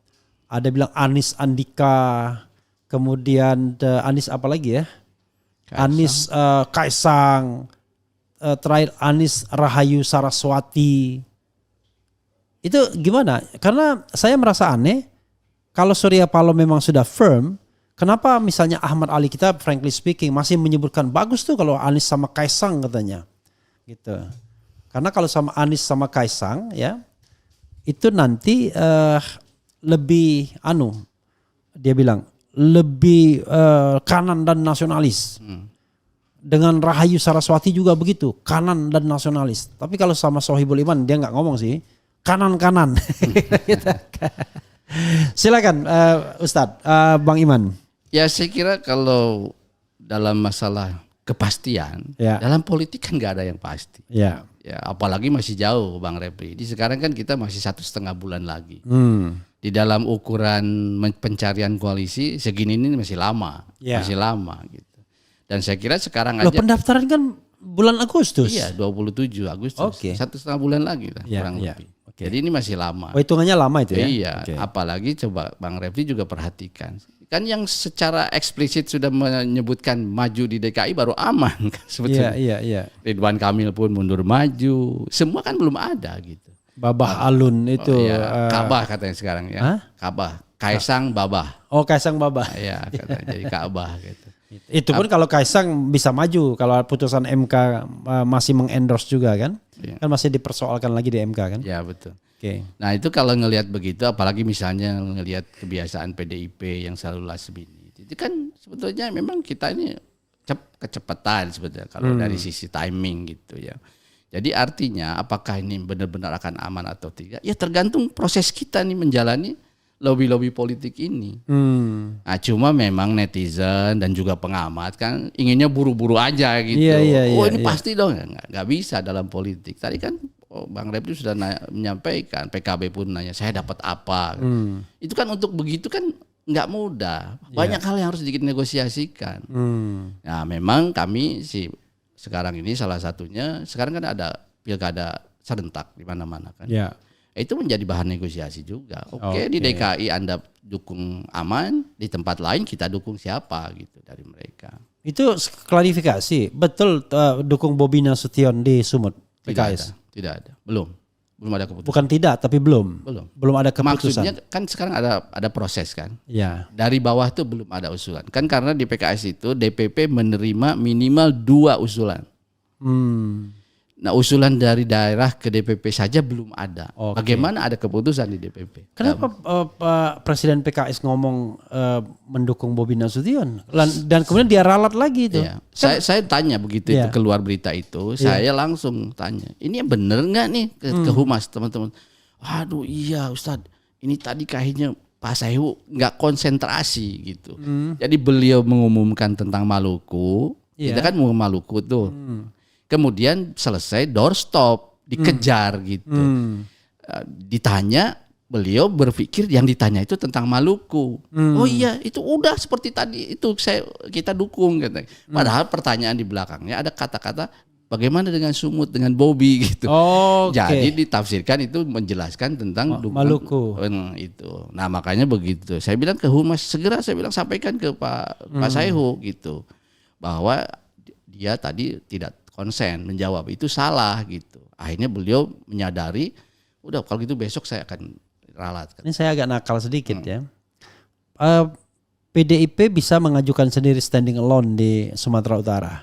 Speaker 2: ada yang bilang Anies Andika, kemudian Anies apa lagi ya? Anies Kaisang, terakhir Anies Rahayu Saraswati. Itu gimana? Karena saya merasa aneh kalau Surya Paloh memang sudah firm. Kenapa misalnya Ahmad Ali kita frankly speaking masih menyebutkan bagus tuh kalau Anies sama Kaisang katanya. Gitu. Karena kalau sama Anies sama Kaisang ya itu nanti lebih dia bilang lebih kanan dan nasionalis. Dengan Rahayu Saraswati juga begitu, kanan dan nasionalis. Tapi kalau sama Sohibul Iman dia nggak ngomong sih, kanan-kanan. Silakan Ustadz, Bang Iman.
Speaker 1: Ya saya kira kalau dalam masalah kepastian, dalam politik kan nggak ada yang pasti. Ya, apalagi masih jauh Bang Repri. Di sekarang kan kita masih 1,5 bulan lagi. Di dalam ukuran pencarian koalisi segini ini masih lama, masih lama gitu. Dan saya kira sekarang aja.
Speaker 2: Pendaftaran kan bulan Agustus.
Speaker 1: Iya, 27 Agustus. 1,5 bulan lagi lah kurang lebih. Jadi ini masih lama.
Speaker 2: Oh, hitungannya lama itu ya?
Speaker 1: Iya, apalagi coba Bang Refli juga perhatikan. Kan yang secara eksplisit sudah menyebutkan maju di DKI baru aman kan sebetulnya.
Speaker 2: Iya.
Speaker 1: Ridwan Kamil pun mundur maju. Semua kan belum ada gitu.
Speaker 2: Babah Alun itu.
Speaker 1: Ka'bah katanya sekarang ya. Ka'bah. Kaisang Babah.
Speaker 2: Oh, Kaisang Babah.
Speaker 1: Iya, katanya jadi Ka'bah gitu.
Speaker 2: Itu pun kalau Kaisang bisa maju, kalau putusan MK masih mengendorse juga kan?
Speaker 1: Iya.
Speaker 2: Kan masih dipersoalkan lagi di MK kan?
Speaker 1: Ya betul.
Speaker 2: Oke.
Speaker 1: Nah itu kalau ngelihat begitu, apalagi misalnya ngelihat kebiasaan PDIP yang selalu last minute, itu kan sebetulnya memang kita ini kecepatan sebetulnya kalau dari sisi timing gitu ya. Jadi artinya apakah ini benar-benar akan aman atau tidak? Ya tergantung proses kita nih menjalani lobby-lobby politik ini. Nah, cuma memang netizen dan juga pengamat kan inginnya buru-buru aja gitu. Ini pasti dong, nggak bisa dalam politik. Tadi kan Bang Refli sudah menyampaikan, PKB pun nanya saya dapat apa. Itu kan untuk begitu kan nggak mudah. Banyak hal yang harus dinegosiasikan. Nah, memang kami sekarang ini salah satunya sekarang kan ada pilkada serentak di mana-mana kan. Itu menjadi bahan negosiasi juga. Oke, di DKI Anda dukung aman, di tempat lain kita dukung siapa gitu dari mereka.
Speaker 2: Itu klarifikasi, betul dukung Bobi Nasution di Sumut PKS?
Speaker 1: Tidak ada. Belum ada keputusan.
Speaker 2: Bukan tidak, tapi belum ada keputusan.
Speaker 1: Maksudnya kan sekarang ada proses kan.
Speaker 2: Ya.
Speaker 1: Dari bawah tuh belum ada usulan. Kan karena di PKS itu DPP menerima minimal 2 usulan. Nah, usulan dari daerah ke DPP saja belum ada. Bagaimana ada keputusan di DPP?
Speaker 2: Kenapa Presiden PKS ngomong mendukung Bobi Nasution dan kemudian dia ralat lagi itu?
Speaker 1: Iya. Saya tanya begitu itu keluar berita itu, saya langsung tanya, ini bener nggak nih ke Humas teman-teman? Waduh iya Ustadz, ini tadi kayaknya Pak Saihu nggak konsentrasi gitu. Jadi beliau mengumumkan tentang Maluku, kita kan mau Maluku tuh. Kemudian selesai doorstop, dikejar gitu. Ditanya, beliau berpikir yang ditanya itu tentang Maluku. Oh iya, itu udah seperti tadi itu kita dukung gitu. Padahal pertanyaan di belakangnya ada kata-kata bagaimana dengan Sumut, dengan Bobi gitu. Jadi ditafsirkan itu menjelaskan tentang
Speaker 2: Maluku
Speaker 1: itu. Nah, makanya begitu. Saya bilang ke Humas segera sampaikan ke Pak Saihu gitu. Bahwa dia tadi tidak konsen menjawab itu salah gitu. Akhirnya beliau menyadari, udah kalau gitu besok saya akan ralat.
Speaker 2: Ini saya agak nakal sedikit ya. PDIP bisa mengajukan sendiri standing alone di Sumatera Utara.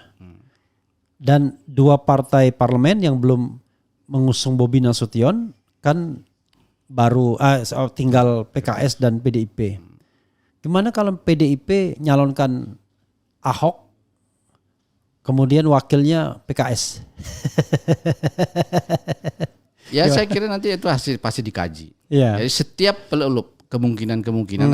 Speaker 2: Dan 2 partai parlemen yang belum mengusung Bobi Nasution kan baru tinggal PKS dan PDIP. Gimana kalau PDIP nyalonkan Ahok, kemudian wakilnya PKS?
Speaker 1: Ya saya kira nanti itu pasti dikaji. Jadi setiap kemungkinan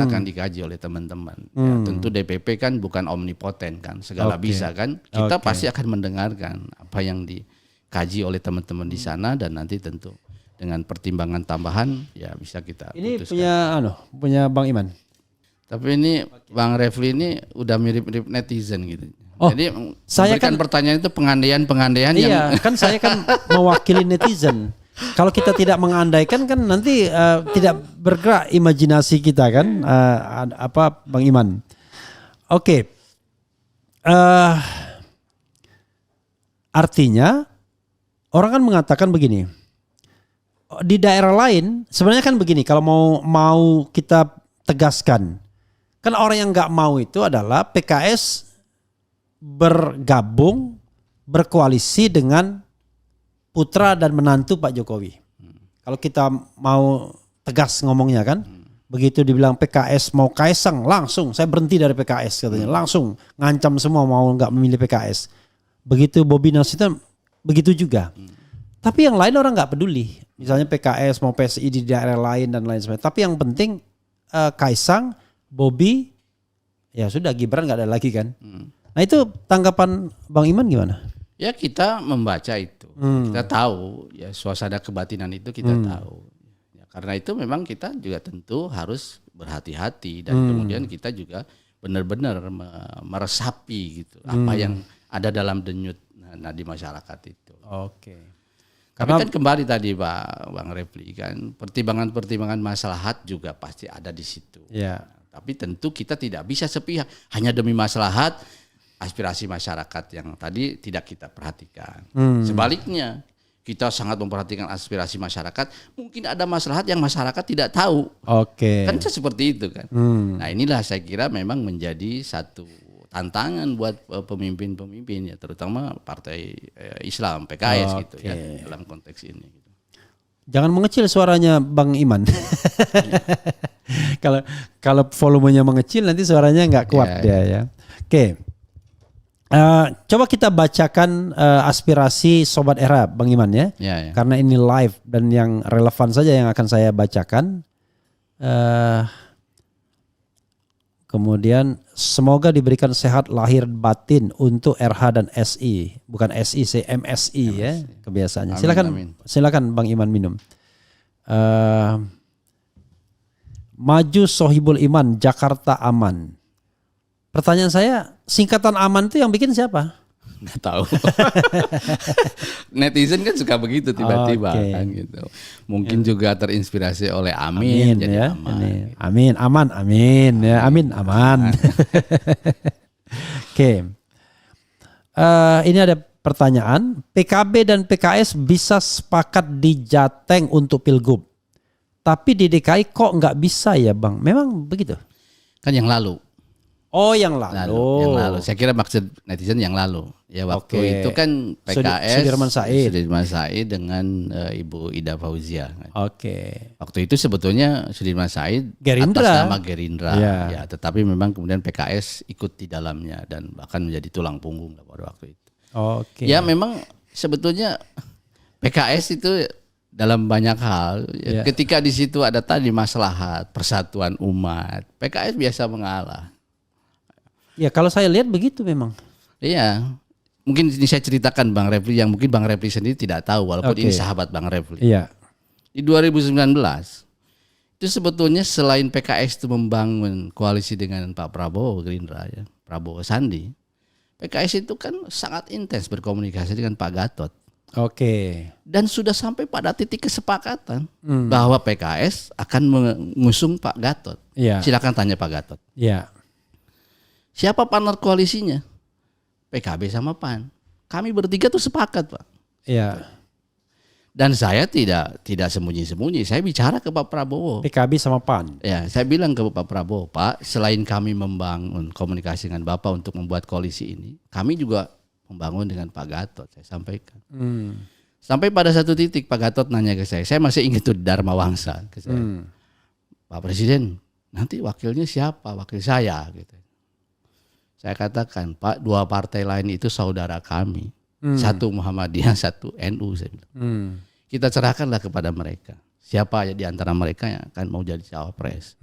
Speaker 1: akan dikaji oleh teman-teman. Ya, tentu DPP kan bukan omnipoten kan, segala bisa kan. Kita pasti akan mendengarkan apa yang dikaji oleh teman-teman di sana dan nanti tentu dengan pertimbangan tambahan ya bisa kita putuskan. Ini
Speaker 2: punya Bang Iman.
Speaker 1: Tapi ini Bang Refli ini udah mirip-mirip netizen gitu. Jadi saya kan pertanyaan itu pengandaian
Speaker 2: yang kan saya kan mewakili netizen. Kalau kita tidak mengandaikan kan nanti tidak bergerak imajinasi kita kan, Bang Iman. Artinya orang kan mengatakan begini. Di daerah lain sebenarnya kan begini, kalau mau kita tegaskan, kan orang yang nggak mau itu adalah PKS bergabung berkoalisi dengan putra dan menantu Pak Jokowi. Kalau kita mau tegas ngomongnya kan, begitu dibilang PKS mau Kaisang langsung saya berhenti dari PKS katanya, langsung ngancam semua mau nggak memilih PKS. Begitu Bobi Nasution begitu juga. Tapi yang lain orang nggak peduli. Misalnya PKS mau PSI di daerah lain dan lain sebagainya. Tapi yang penting Kaisang, Bobi, ya sudah Gibran nggak ada lagi kan. Nah itu tanggapan Bang Iman gimana?
Speaker 1: Ya kita membaca itu, kita tahu ya suasana kebatinan itu kita tahu. Ya, karena itu memang kita juga tentu harus berhati-hati dan kemudian kita juga benar-benar meresapi gitu apa yang ada dalam denyut di masyarakat itu. Tapi kan kembali tadi Bang Refli kan pertimbangan-pertimbangan maslahat juga pasti ada di situ.
Speaker 2: Ya.
Speaker 1: Tapi tentu kita tidak bisa sepihak hanya demi maslahat aspirasi masyarakat yang tadi tidak kita perhatikan. Sebaliknya, kita sangat memperhatikan aspirasi masyarakat, mungkin ada maslahat yang masyarakat tidak tahu. Kan seperti itu kan. Nah inilah saya kira memang menjadi satu tantangan buat pemimpin-pemimpin ya, terutama partai Islam PKS gitu ya dalam konteks ini. Gitu.
Speaker 2: Jangan mengecil suaranya Bang Iman. Kalau volumenya mengecil nanti suaranya nggak kuat dia ya. Oke. Coba kita bacakan aspirasi Sobat Era Bang Iman ya. Karena ini live dan yang relevan saja yang akan saya bacakan. Kemudian semoga diberikan sehat lahir batin untuk RH dan SI, bukan SI, MSI ya kebiasaannya. Silakan Bang Iman minum. Maju Sohibul Iman, Jakarta aman. Pertanyaan saya, singkatan aman itu yang bikin siapa?
Speaker 1: Nggak tahu. Netizen kan suka begitu tiba-tiba kan gitu. Mungkin juga terinspirasi oleh Amin jadi
Speaker 2: ya.
Speaker 1: aman.
Speaker 2: Amin, aman, amin ya. Amin, aman. Oke. Ini ada pertanyaan, PKB dan PKS bisa sepakat di Jateng untuk Pilgub. Tapi di DKI kok nggak bisa ya Bang? Memang begitu?
Speaker 1: Kan yang lalu.
Speaker 2: Oh yang lalu.
Speaker 1: Yang lalu. Saya kira maksud netizen yang lalu. Ya waktu itu kan PKS Sudirman Said dengan Ibu Ida Fauzia. Waktu itu sebetulnya Sudirman Said atas nama Gerindra. Ya, tetapi memang kemudian PKS ikut di dalamnya dan bahkan menjadi tulang punggung pada waktu itu. Ya memang sebetulnya PKS itu dalam banyak hal. Ketika di situ ada tadi maslahat persatuan umat, PKS biasa mengalah.
Speaker 2: Ya kalau saya lihat begitu memang.
Speaker 1: Iya, mungkin ini saya ceritakan Bang Refli yang mungkin Bang Refli sendiri tidak tahu walaupun ini sahabat Bang Refli.
Speaker 2: Iya.
Speaker 1: Di 2019 itu sebetulnya selain PKS itu membangun koalisi dengan Pak Prabowo Gerindra ya, Prabowo Sandi, PKS itu kan sangat intens berkomunikasi dengan Pak Gatot. Dan sudah sampai pada titik kesepakatan bahwa PKS akan mengusung Pak Gatot. Silakan tanya Pak Gatot. Siapa partner koalisinya? PKB sama PAN. Kami bertiga tuh sepakat Pak. Dan saya tidak sembunyi-sembunyi. Saya bicara ke Pak Prabowo.
Speaker 2: PKB sama PAN.
Speaker 1: Ya, saya bilang ke Pak Prabowo, Pak, selain kami membangun komunikasi dengan Bapak untuk membuat koalisi ini, kami juga membangun dengan Pak Gatot. Saya sampaikan. Sampai pada satu titik Pak Gatot nanya ke saya masih ingat tuh Dharma Wangsa ke saya. Pak Presiden, nanti wakilnya siapa? Wakil saya gitu. Saya katakan, Pak, dua partai lain itu saudara kami. Satu Muhammadiyah, satu NU. Saya bilang. Kita serahkanlah kepada mereka. Siapa di antara mereka yang akan mau jadi cawapres.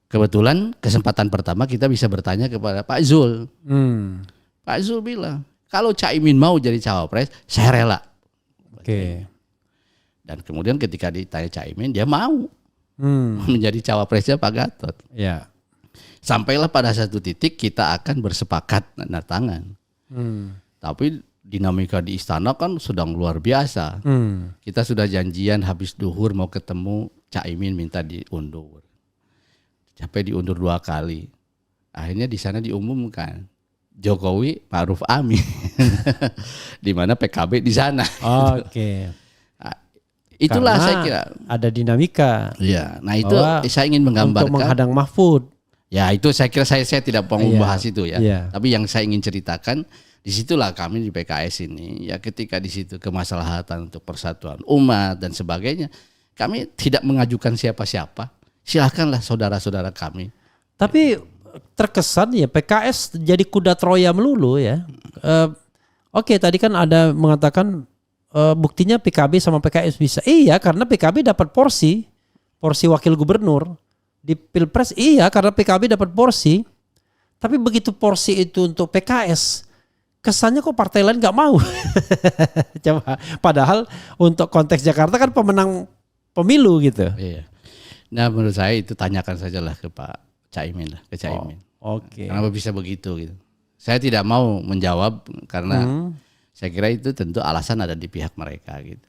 Speaker 1: Kebetulan kesempatan pertama kita bisa bertanya kepada Pak Zul. Pak Zul bilang, kalau Caimin mau jadi cawapres, saya rela. Dan kemudian ketika ditanya Caimin, dia mau menjadi cawapresnya Pak Gatot. Sampailah pada satu titik kita akan bersepakat tanda tangan. Tapi dinamika di istana kan sedang luar biasa. Kita sudah janjian habis duhur mau ketemu Caimin minta diundur. Sampai diundur 2 kali. Akhirnya di sana diumumkan Jokowi Ma'ruf Amin. Di mana PKB di sana. Itulah karena saya kira
Speaker 2: ada dinamika.
Speaker 1: Nah itu saya ingin menggambarkan
Speaker 2: untuk menghadang Mahfud.
Speaker 1: Ya itu saya kira saya tidak mau membahas itu ya. Tapi yang saya ingin ceritakan disitulah kami di PKS ini ya ketika di situ kemaslahatan untuk persatuan umat dan sebagainya kami tidak mengajukan siapa-siapa. Silahkanlah saudara-saudara kami.
Speaker 2: Tapi terkesan ya PKS jadi kuda Troya melulu ya. Tadi kan ada mengatakan buktinya PKB sama PKS bisa. Iya karena PKB dapat porsi wakil gubernur. Di Pilpres iya karena PKB dapat porsi. Tapi begitu porsi itu untuk PKS, kesannya kok partai lain gak mau. Coba, padahal untuk konteks Jakarta kan pemenang pemilu gitu.
Speaker 1: Nah menurut saya itu tanyakan sajalah ke Pak Caimin lah, ke Caimin. Kenapa bisa begitu gitu. Saya tidak mau menjawab karena saya kira itu tentu alasan ada di pihak mereka gitu.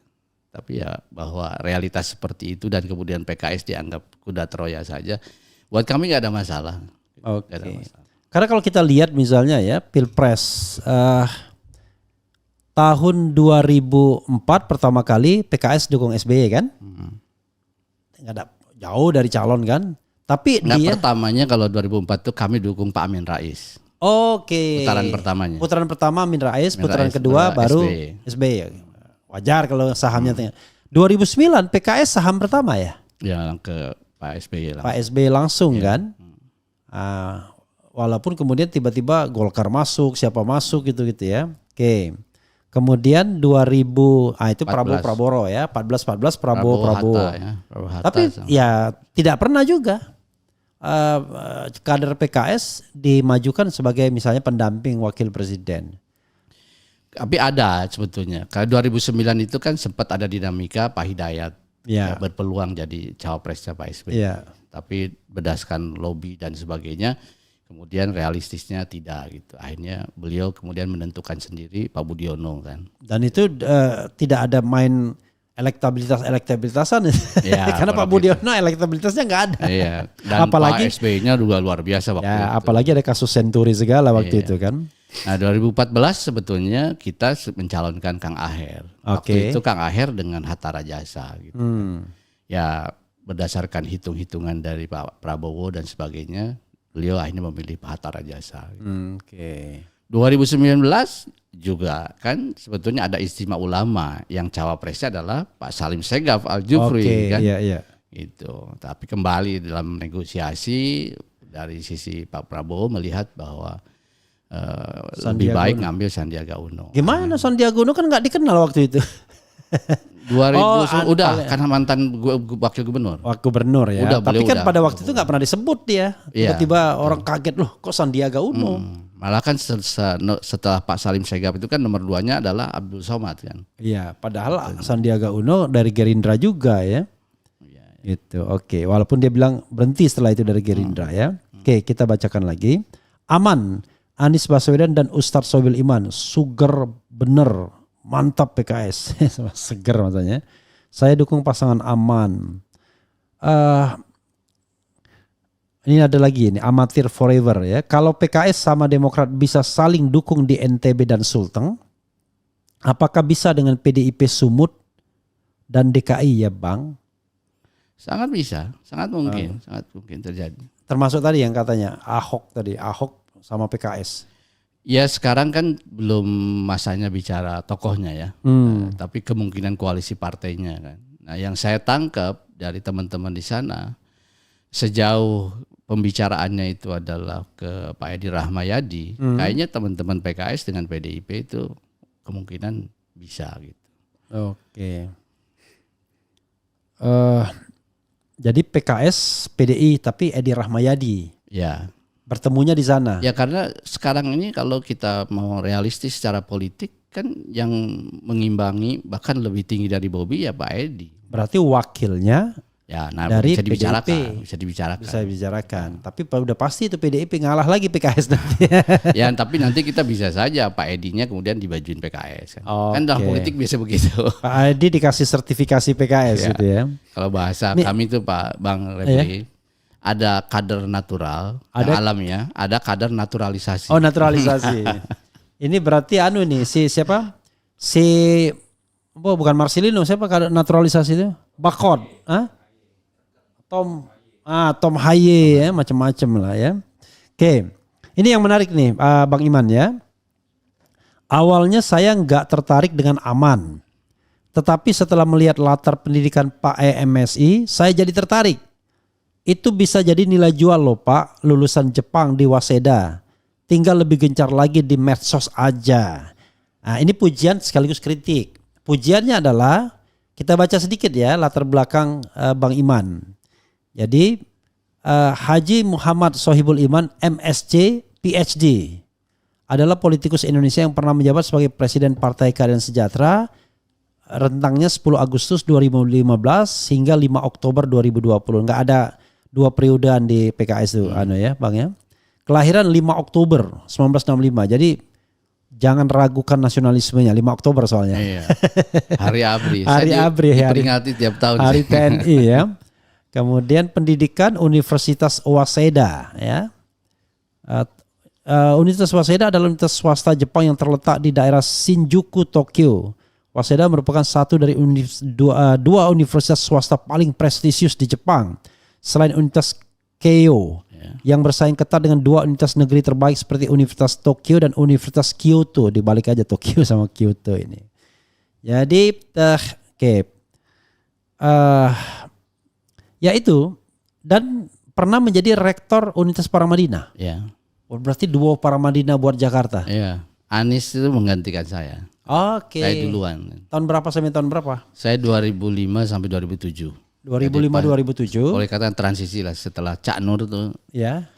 Speaker 1: Tapi ya bahwa realitas seperti itu dan kemudian PKS dianggap kuda Troya saja, buat kami nggak ada masalah. Gak ada masalah.
Speaker 2: Karena kalau kita lihat misalnya ya Pilpres tahun 2004 pertama kali PKS dukung SBY kan, nggak ada jauh dari calon kan. Tapi dia
Speaker 1: pertamanya kalau 2004 tuh kami dukung Pak Amin Rais.
Speaker 2: Oke.
Speaker 1: Putaran pertamanya.
Speaker 2: Putaran pertama Amin Rais,
Speaker 1: Amin
Speaker 2: putaran
Speaker 1: Rais,
Speaker 2: kedua baru
Speaker 1: SBY.
Speaker 2: SBY. Wajar kalau sahamnya tengah. 2009 PKS saham pertama ya?
Speaker 1: Ya ke Pak SBY lah.
Speaker 2: Pak SBY langsung kan? Walaupun kemudian tiba-tiba Golkar masuk, siapa masuk gitu-gitu ya. Oke. Kemudian 2000 itu
Speaker 1: 14.
Speaker 2: Prabowo ya, 14 Prabowo.
Speaker 1: Hatta, ya. Prabowo Hatta
Speaker 2: Tapi ya tidak pernah juga kader PKS dimajukan sebagai misalnya pendamping wakil presiden.
Speaker 1: Tapi ada sebetulnya. Kalau 2009 itu kan sempat ada dinamika Pak Hidayat
Speaker 2: Ya.
Speaker 1: berpeluang jadi cawapresnya Pak SBY.
Speaker 2: Ya.
Speaker 1: Tapi berdasarkan lobby dan sebagainya, kemudian realistisnya tidak gitu. Akhirnya beliau kemudian menentukan sendiri Pak Budiono kan.
Speaker 2: Dan itu tidak ada main elektabilitasan
Speaker 1: Ya,
Speaker 2: karena Pak Budiono elektabilitasnya nggak ada.
Speaker 1: Iya. Dan
Speaker 2: Apalagi
Speaker 1: Pak SBY-nya juga luar biasa waktu
Speaker 2: ya,
Speaker 1: itu.
Speaker 2: apalagi ada kasus Senturi segala waktu itu kan.
Speaker 1: Nah 2014 sebetulnya kita mencalonkan Kang Aher. Waktu itu Kang Aher dengan Hatta Rajasa gitu. Ya berdasarkan hitung-hitungan dari Pak Prabowo dan sebagainya, beliau akhirnya memilih Pak Hatta Rajasa.
Speaker 2: Oke.
Speaker 1: 2019 juga kan sebetulnya ada istimewa ulama yang cawapresnya adalah Pak Salim Segaf Al-Jufri kan.
Speaker 2: Iya.
Speaker 1: Gitu. Tapi kembali dalam negosiasi dari sisi Pak Prabowo melihat bahwa lebih baik ngambil Sandiaga Uno.
Speaker 2: Gimana Sandiaga Uno kan nggak dikenal waktu itu.
Speaker 1: 2000 udah karena mantan wakil gubernur.
Speaker 2: Wakil gubernur ya.
Speaker 1: Udah,
Speaker 2: tapi kan
Speaker 1: udah.
Speaker 2: pada waktu itu nggak pernah disebut dia. Tiba-tiba orang kaget loh, kok Sandiaga Uno.
Speaker 1: Malah kan setelah Pak Salim Segaf itu kan nomor 2-nya adalah Abdul Somad kan.
Speaker 2: Iya, padahal Sandiaga Uno dari Gerindra juga ya. Gitu. Oke, walaupun dia bilang berhenti setelah itu dari Gerindra ya. Oke, kita bacakan lagi. Aman, Anies Baswedan dan Ustadz Sohibul Iman, suger bener, mantap PKS. Seger maksudnya. Saya dukung pasangan Aman. Ini ada lagi ini, amatir forever ya. Kalau PKS sama Demokrat bisa saling dukung di NTB dan Sulteng, apakah bisa dengan PDIP Sumut dan DKI ya Bang?
Speaker 1: Sangat bisa, sangat mungkin terjadi.
Speaker 2: Termasuk tadi yang katanya Ahok sama PKS.
Speaker 1: Ya sekarang kan belum masanya bicara tokohnya ya, tapi kemungkinan koalisi partainya kan. Nah yang saya tangkap dari teman-teman di sana, sejauh pembicaraannya itu adalah ke Pak Edi Rahmayadi, kayaknya teman-teman PKS dengan PDIP itu kemungkinan bisa gitu.
Speaker 2: Oke. Jadi PKS, PDI tapi Edi Rahmayadi.
Speaker 1: Ya.
Speaker 2: Bertemunya di sana.
Speaker 1: Ya karena sekarang ini kalau kita mau realistis secara politik kan yang mengimbangi bahkan lebih tinggi dari Bobi ya Pak Edi.
Speaker 2: Berarti wakilnya
Speaker 1: ya,
Speaker 2: dari
Speaker 1: bisa
Speaker 2: PDIP.
Speaker 1: dibicarakan.
Speaker 2: Bisa dibicarakan. Tapi udah pasti itu PDIP ngalah lagi PKS nanti.
Speaker 1: Ya tapi nanti kita bisa saja Pak Edinya kemudian dibajuin PKS kan. Kan dalam politik biasa begitu.
Speaker 2: Pak Edi dikasih sertifikasi PKS
Speaker 1: ya.
Speaker 2: gitu ya.
Speaker 1: Kalau bahasa kami itu Pak Bang Refli, ada kader natural, yang alamiah, ada kader naturalisasi.
Speaker 2: Oh naturalisasi. Ini berarti si siapa? Bukan Marcelino, siapa kader naturalisasi itu? Bakot. Tom Haye ya, macam-macam lah ya. Oke, ini yang menarik nih Bang Iman ya. Awalnya saya nggak tertarik dengan Aman, tetapi setelah melihat latar pendidikan Pak MSI, saya jadi tertarik. Itu bisa jadi nilai jual loh Pak, lulusan Jepang di Waseda. Tinggal lebih gencar lagi di medsos aja. Nah ini pujian sekaligus kritik. Pujiannya adalah, kita baca sedikit ya latar belakang Bang Iman. Jadi Haji Muhammad Sohibul Iman MSc PhD adalah politikus Indonesia yang pernah menjabat sebagai Presiden Partai Keadilan Sejahtera rentangnya 10 Agustus 2015 hingga 5 Oktober 2020. Enggak ada 2 periodean di PKS itu ya Bang ya. Kelahiran 5 Oktober 1965. Jadi jangan ragukan nasionalismenya, 5 Oktober soalnya.
Speaker 1: Iya. Hari ABRI.
Speaker 2: Hari ABRI
Speaker 1: diperingati tiap tahun.
Speaker 2: Hari TNI ya. Kemudian pendidikan Universitas Waseda ya. Universitas Waseda adalah universitas swasta Jepang yang terletak di daerah Shinjuku, Tokyo. Waseda merupakan satu dari dua universitas swasta paling prestisius di Jepang. Selain Universitas Keio yang bersaing ketat dengan dua universitas negeri terbaik seperti Universitas Tokyo dan Universitas Kyoto. Dibalik aja Tokyo sama Kyoto ini. Jadi ya itu, dan pernah menjadi rektor Universitas Paramadina.
Speaker 1: Ya.
Speaker 2: Berarti duo Paramadina buat Jakarta.
Speaker 1: Iya. Anies itu menggantikan saya.
Speaker 2: Oke.
Speaker 1: Saya duluan.
Speaker 2: Tahun berapa sampai tahun berapa?
Speaker 1: Saya 2005 sampai 2007.
Speaker 2: 2005-2007.
Speaker 1: Boleh katakan transisi lah setelah Cak Nur tuh.
Speaker 2: Ya.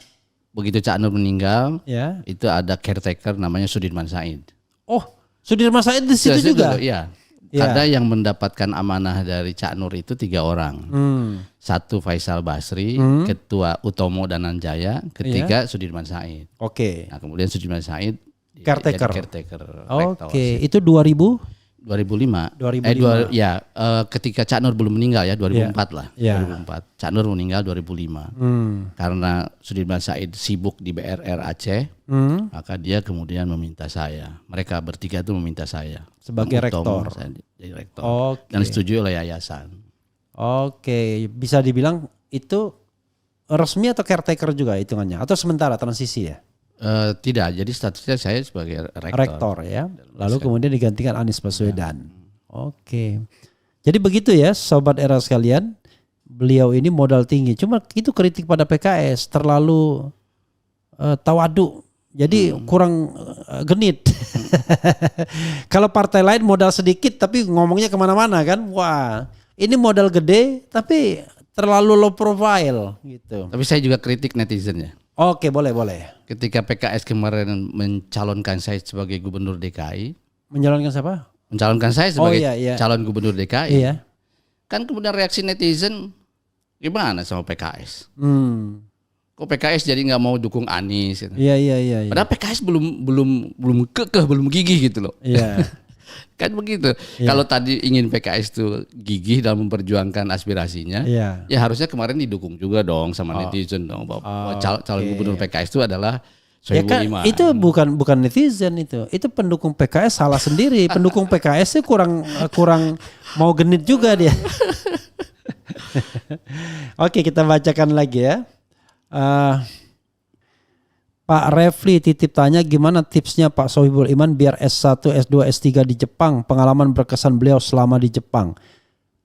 Speaker 1: Begitu Cak Nur meninggal,
Speaker 2: Ya.
Speaker 1: itu ada caretaker namanya Sudirman Said.
Speaker 2: Oh, Sudirman Said di situ juga.
Speaker 1: Iya.
Speaker 2: Ya.
Speaker 1: Ada yang mendapatkan amanah dari Cak Nur itu 3 orang. Satu Faisal Basri, Ketua Utomo Dananjaya, ketiga Sudirman Said.
Speaker 2: Oke.
Speaker 1: Nah, kemudian Sudirman Said
Speaker 2: Caretaker.
Speaker 1: jadi caretaker rektor.
Speaker 2: Oke, itu 2000?
Speaker 1: 2005.
Speaker 2: 2005.
Speaker 1: Ketika Cak Nur belum meninggal ya, 2004 lah.
Speaker 2: Ya.
Speaker 1: 2004. Cak Nur meninggal 2005. Karena Sudirman Said sibuk di BRR Aceh, maka dia kemudian meminta saya. Mereka bertiga itu meminta saya
Speaker 2: Sebagai
Speaker 1: Utomo,
Speaker 2: rektor.
Speaker 1: saya jadi rektor.
Speaker 2: Oke.
Speaker 1: Dan disetujui oleh yayasan.
Speaker 2: Oke, bisa dibilang itu resmi atau caretaker juga hitungannya? Atau sementara transisi ya?
Speaker 1: Tidak, jadi statusnya saya sebagai rektor.
Speaker 2: Rektor ya. Lalu kemudian digantikan Anies Baswedan. Oke. Jadi begitu ya sobat era sekalian. Beliau ini modal tinggi. Cuma itu kritik pada PKS terlalu tawadu. Jadi kurang genit. Kalau partai lain modal sedikit tapi ngomongnya kemana-mana kan. Wah, ini modal gede tapi terlalu low profile gitu.
Speaker 1: Tapi saya juga kritik netizennya.
Speaker 2: Oke, boleh.
Speaker 1: Ketika PKS kemarin mencalonkan saya sebagai gubernur DKI.
Speaker 2: Menjalankan siapa?
Speaker 1: Mencalonkan saya sebagai
Speaker 2: iya.
Speaker 1: calon gubernur DKI.
Speaker 2: Iya.
Speaker 1: Kan kemudian reaksi netizen gimana sama PKS? Kok PKS jadi nggak mau dukung Anies? Gitu.
Speaker 2: Iya.
Speaker 1: Padahal PKS belum kekeh, belum gigih gitu loh.
Speaker 2: Iya.
Speaker 1: Kan begitu. Kalau tadi ingin PKS itu gigih dalam memperjuangkan aspirasinya, ya harusnya kemarin didukung juga dong sama netizen dong. Bahwa calon gubernur PKS itu adalah
Speaker 2: Ya kan, itu bukan netizen itu pendukung PKS salah sendiri. Pendukung PKS sih kurang mau genit juga dia. Oke, kita bacakan lagi ya. Pak Refli titip tanya gimana tipsnya Pak Sohibul Iman biar S1, S2, S3 di Jepang. Pengalaman berkesan beliau selama di Jepang.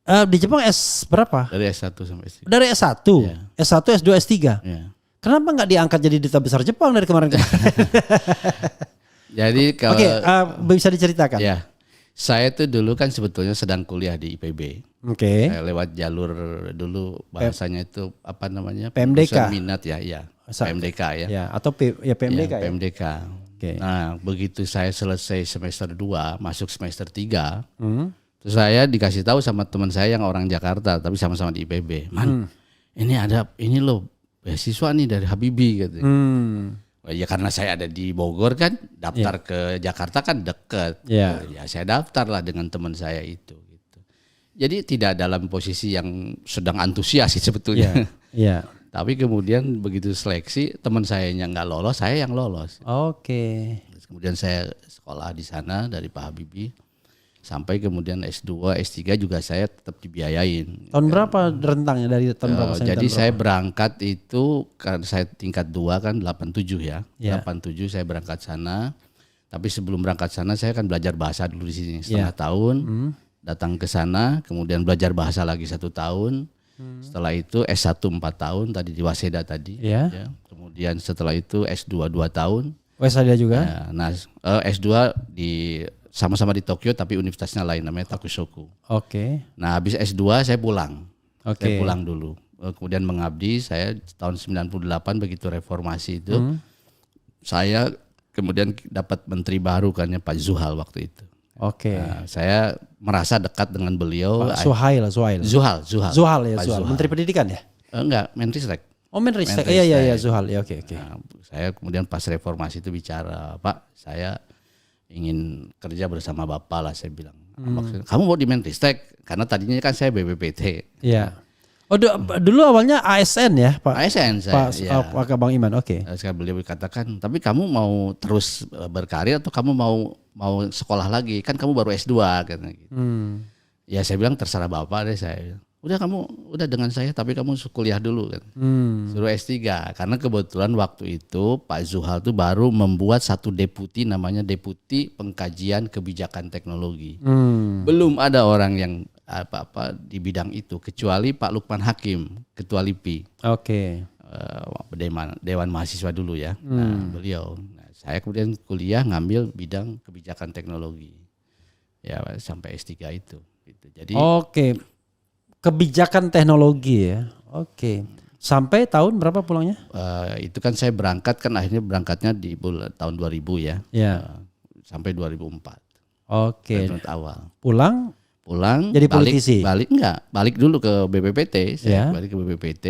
Speaker 2: Di Jepang S berapa?
Speaker 1: Dari S1 sampai S3.
Speaker 2: Dari S1, S1, S2, S3.
Speaker 1: Ya.
Speaker 2: Kenapa nggak diangkat jadi duta besar Jepang dari kemarin?
Speaker 1: Jadi kalau
Speaker 2: bisa diceritakan?
Speaker 1: Ya, saya tuh dulu kan sebetulnya sedang kuliah di IPB.
Speaker 2: Oke.
Speaker 1: Lewat jalur dulu bahasanya itu apa namanya?
Speaker 2: PMDK.
Speaker 1: Perusahaan minat ya. PMDK ya.
Speaker 2: Ya, atau PMDK ya.
Speaker 1: PMDK.
Speaker 2: Oke.
Speaker 1: Nah, begitu saya selesai semester 2, masuk semester 3, terus saya dikasih tahu sama teman saya yang orang Jakarta, tapi sama-sama di IPB. Ini loh beasiswa nih dari Habibie gitu. Ya karena saya ada di Bogor kan, daftar ke Jakarta kan deket. Ya saya daftar lah dengan teman saya itu. Gitu. Jadi tidak dalam posisi yang sedang antusias sih sebetulnya.
Speaker 2: Iya.
Speaker 1: Tapi kemudian begitu seleksi teman saya yang nggak lolos, saya yang lolos.
Speaker 2: Oke.
Speaker 1: Kemudian saya sekolah di sana dari Pak Habibie sampai kemudian S2, S3 juga saya tetap dibiayain.
Speaker 2: Tahun berapa rentangnya dari tahun berapa?
Speaker 1: Jadi saya berangkat itu kan saya tingkat 2 kan 87 ya. 87 saya berangkat sana. Tapi sebelum berangkat sana saya kan belajar bahasa dulu di sini setengah tahun. Datang ke sana, kemudian belajar bahasa lagi 1 tahun. Setelah itu S1 4 tahun tadi di Waseda tadi. Ya. Kemudian setelah itu S2 2 tahun.
Speaker 2: Waseda juga?
Speaker 1: Ya, nah S2 di sama-sama di Tokyo tapi universitasnya lain namanya Takushoku.
Speaker 2: Oke.
Speaker 1: Nah habis S2 saya pulang.
Speaker 2: Oke.
Speaker 1: Saya pulang dulu. Kemudian mengabdi saya tahun 98 begitu reformasi itu. Saya kemudian dapat menteri baru kan ya Pak Zuhal waktu itu.
Speaker 2: Oke.
Speaker 1: Nah, saya merasa dekat dengan beliau.
Speaker 2: Pak Zuhal. Zuhal ya, Zuhal. Menteri Pendidikan ya?
Speaker 1: Enggak, Menristek.
Speaker 2: Oh, Menristek. Iya, Zuhal. Ya, oke.
Speaker 1: Nah, saya kemudian pas reformasi itu bicara, Pak, saya ingin kerja bersama Bapak lah, saya bilang. Maksudnya, kamu mau di Menristek? Karena tadinya kan saya BPPT.
Speaker 2: Iya. Oh, dulu awalnya ASN ya, Pak?
Speaker 1: ASN saya.
Speaker 2: Pak Bang Iman, oke.
Speaker 1: Sekarang beliau berkatakan, tapi kamu mau terus berkarir atau kamu mau sekolah lagi? Kan kamu baru S2 katanya gitu. Ya saya bilang terserah Bapak deh saya. udah kamu udah dengan saya tapi kamu kuliah dulu kan. Suruh S3 karena kebetulan waktu itu Pak Zulhal tuh baru membuat satu deputi namanya Deputi Pengkajian Kebijakan Teknologi. Belum ada orang yang apa-apa di bidang itu kecuali Pak Lukman Hakim, Ketua LIPI.
Speaker 2: Oke.
Speaker 1: Dewan Mahasiswa dulu ya. Nah, beliau. Nah, saya kemudian kuliah ngambil bidang kebijakan teknologi. Ya sampai S3 itu gitu. Jadi
Speaker 2: Oke. Kebijakan teknologi ya. Oke. Sampai tahun berapa pulangnya?
Speaker 1: Itu kan saya berangkat kan akhirnya berangkatnya di tahun 2000 ya.
Speaker 2: Ya.
Speaker 1: Sampai 2004.
Speaker 2: Oke.
Speaker 1: Awal.
Speaker 2: Pulang jadi
Speaker 1: balik,
Speaker 2: politisi.
Speaker 1: Balik dulu ke BPPT, saya
Speaker 2: Ya.
Speaker 1: balik ke BPPT.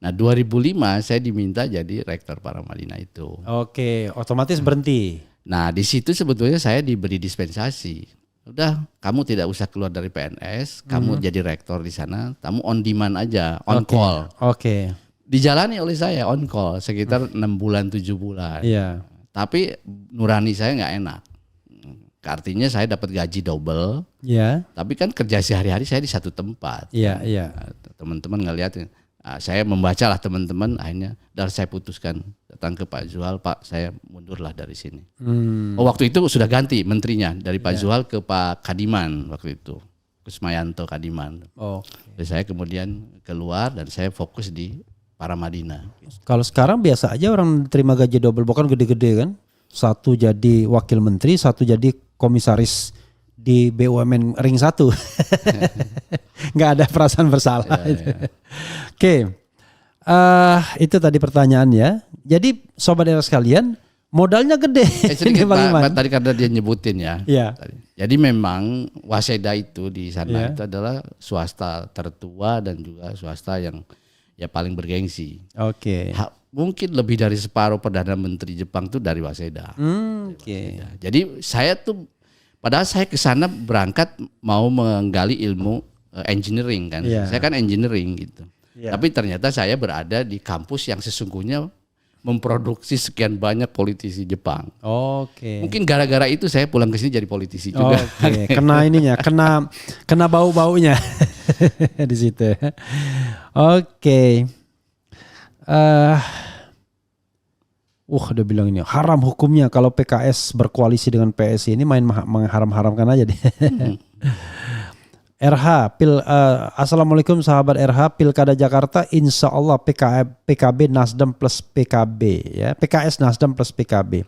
Speaker 1: Nah, 2005 saya diminta jadi rektor Paramadina itu.
Speaker 2: Oke, otomatis berhenti.
Speaker 1: Nah, di situ sebetulnya saya diberi dispensasi. Udah, kamu tidak usah keluar dari PNS, kamu jadi rektor di sana, kamu on demand aja, on call.
Speaker 2: Oke.
Speaker 1: Dijalani oleh saya on call sekitar 6 bulan 7 bulan.
Speaker 2: Iya.
Speaker 1: Tapi nurani saya nggak enak. Artinya saya dapat gaji double.
Speaker 2: Iya.
Speaker 1: Tapi kan kerja sehari-hari saya di satu tempat.
Speaker 2: Iya, iya.
Speaker 1: Nah, teman-teman ngelihat, saya membaca lah teman-teman, akhirnya dan saya putuskan datang ke Pak Zulhal, Pak saya mundurlah dari sini. Waktu itu sudah ganti menterinya dari Pak Zulhal ke Pak Kadiman waktu itu, Kusmayanto Kadiman. Jadi saya kemudian keluar dan saya fokus di Paramadina.
Speaker 2: Kalau sekarang biasa aja orang terima gaji double, bahkan gede-gede kan. Satu jadi wakil menteri, satu jadi komisaris di BUMN ring 1. Nggak ada perasaan bersalah. Oke. Itu tadi pertanyaannya. Jadi sobat era sekalian, modalnya gede.
Speaker 1: Sedikit Pak, tadi karena dia nyebutin ya.
Speaker 2: Iya.
Speaker 1: Jadi memang Waseda itu di sana itu adalah swasta tertua dan juga swasta yang ya paling bergengsi.
Speaker 2: Oke.
Speaker 1: Mungkin lebih dari separuh Perdana Menteri Jepang tuh dari Waseda.
Speaker 2: Oke.
Speaker 1: Jadi saya tuh padahal saya ke sana berangkat mau menggali ilmu engineering kan. Saya kan engineering gitu. Tapi ternyata saya berada di kampus yang sesungguhnya memproduksi sekian banyak politisi Jepang.
Speaker 2: Oke.
Speaker 1: Mungkin gara-gara itu saya pulang ke sini jadi politisi juga.
Speaker 2: Oke. Kena ininya, kena bau-baunya di situ. Oke. Udah bilang ini haram hukumnya kalau PKS berkoalisi dengan PSI, ini main mengharam-haramkan aja deh. Assalamualaikum sahabat RH, Pilkada Jakarta insya Allah PKB Nasdem plus PKB ya, PKS Nasdem plus PKB.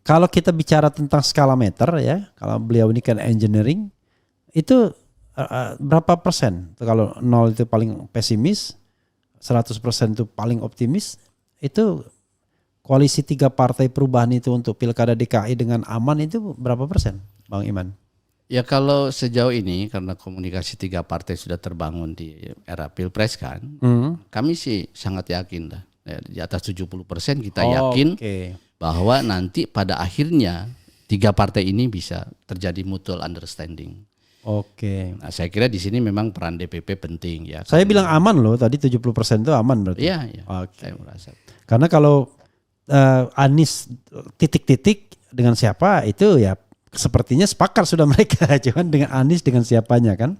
Speaker 2: Kalau kita bicara tentang skala meter ya, kalau beliau ini kan engineering, itu berapa persen? Kalau 0 itu paling pesimis, 100% itu paling optimis, itu koalisi 3 partai perubahan itu untuk Pilkada DKI dengan aman itu berapa persen, Bang Iman?
Speaker 1: Ya kalau sejauh ini karena komunikasi 3 partai sudah terbangun di era Pilpres kan, kami sih sangat yakin lah. Di atas 70% kita yakin bahwa nanti pada akhirnya 3 partai ini bisa terjadi mutual understanding. Nah, saya kira di sini memang peran DPP penting ya.
Speaker 2: Saya bilang aman loh, tadi 70% itu aman berarti.
Speaker 1: Iya. Saya merasa.
Speaker 2: Karena kalau Anies titik-titik dengan siapa itu ya sepertinya sepakat sudah mereka, cuman dengan Anies dengan siapanya kan.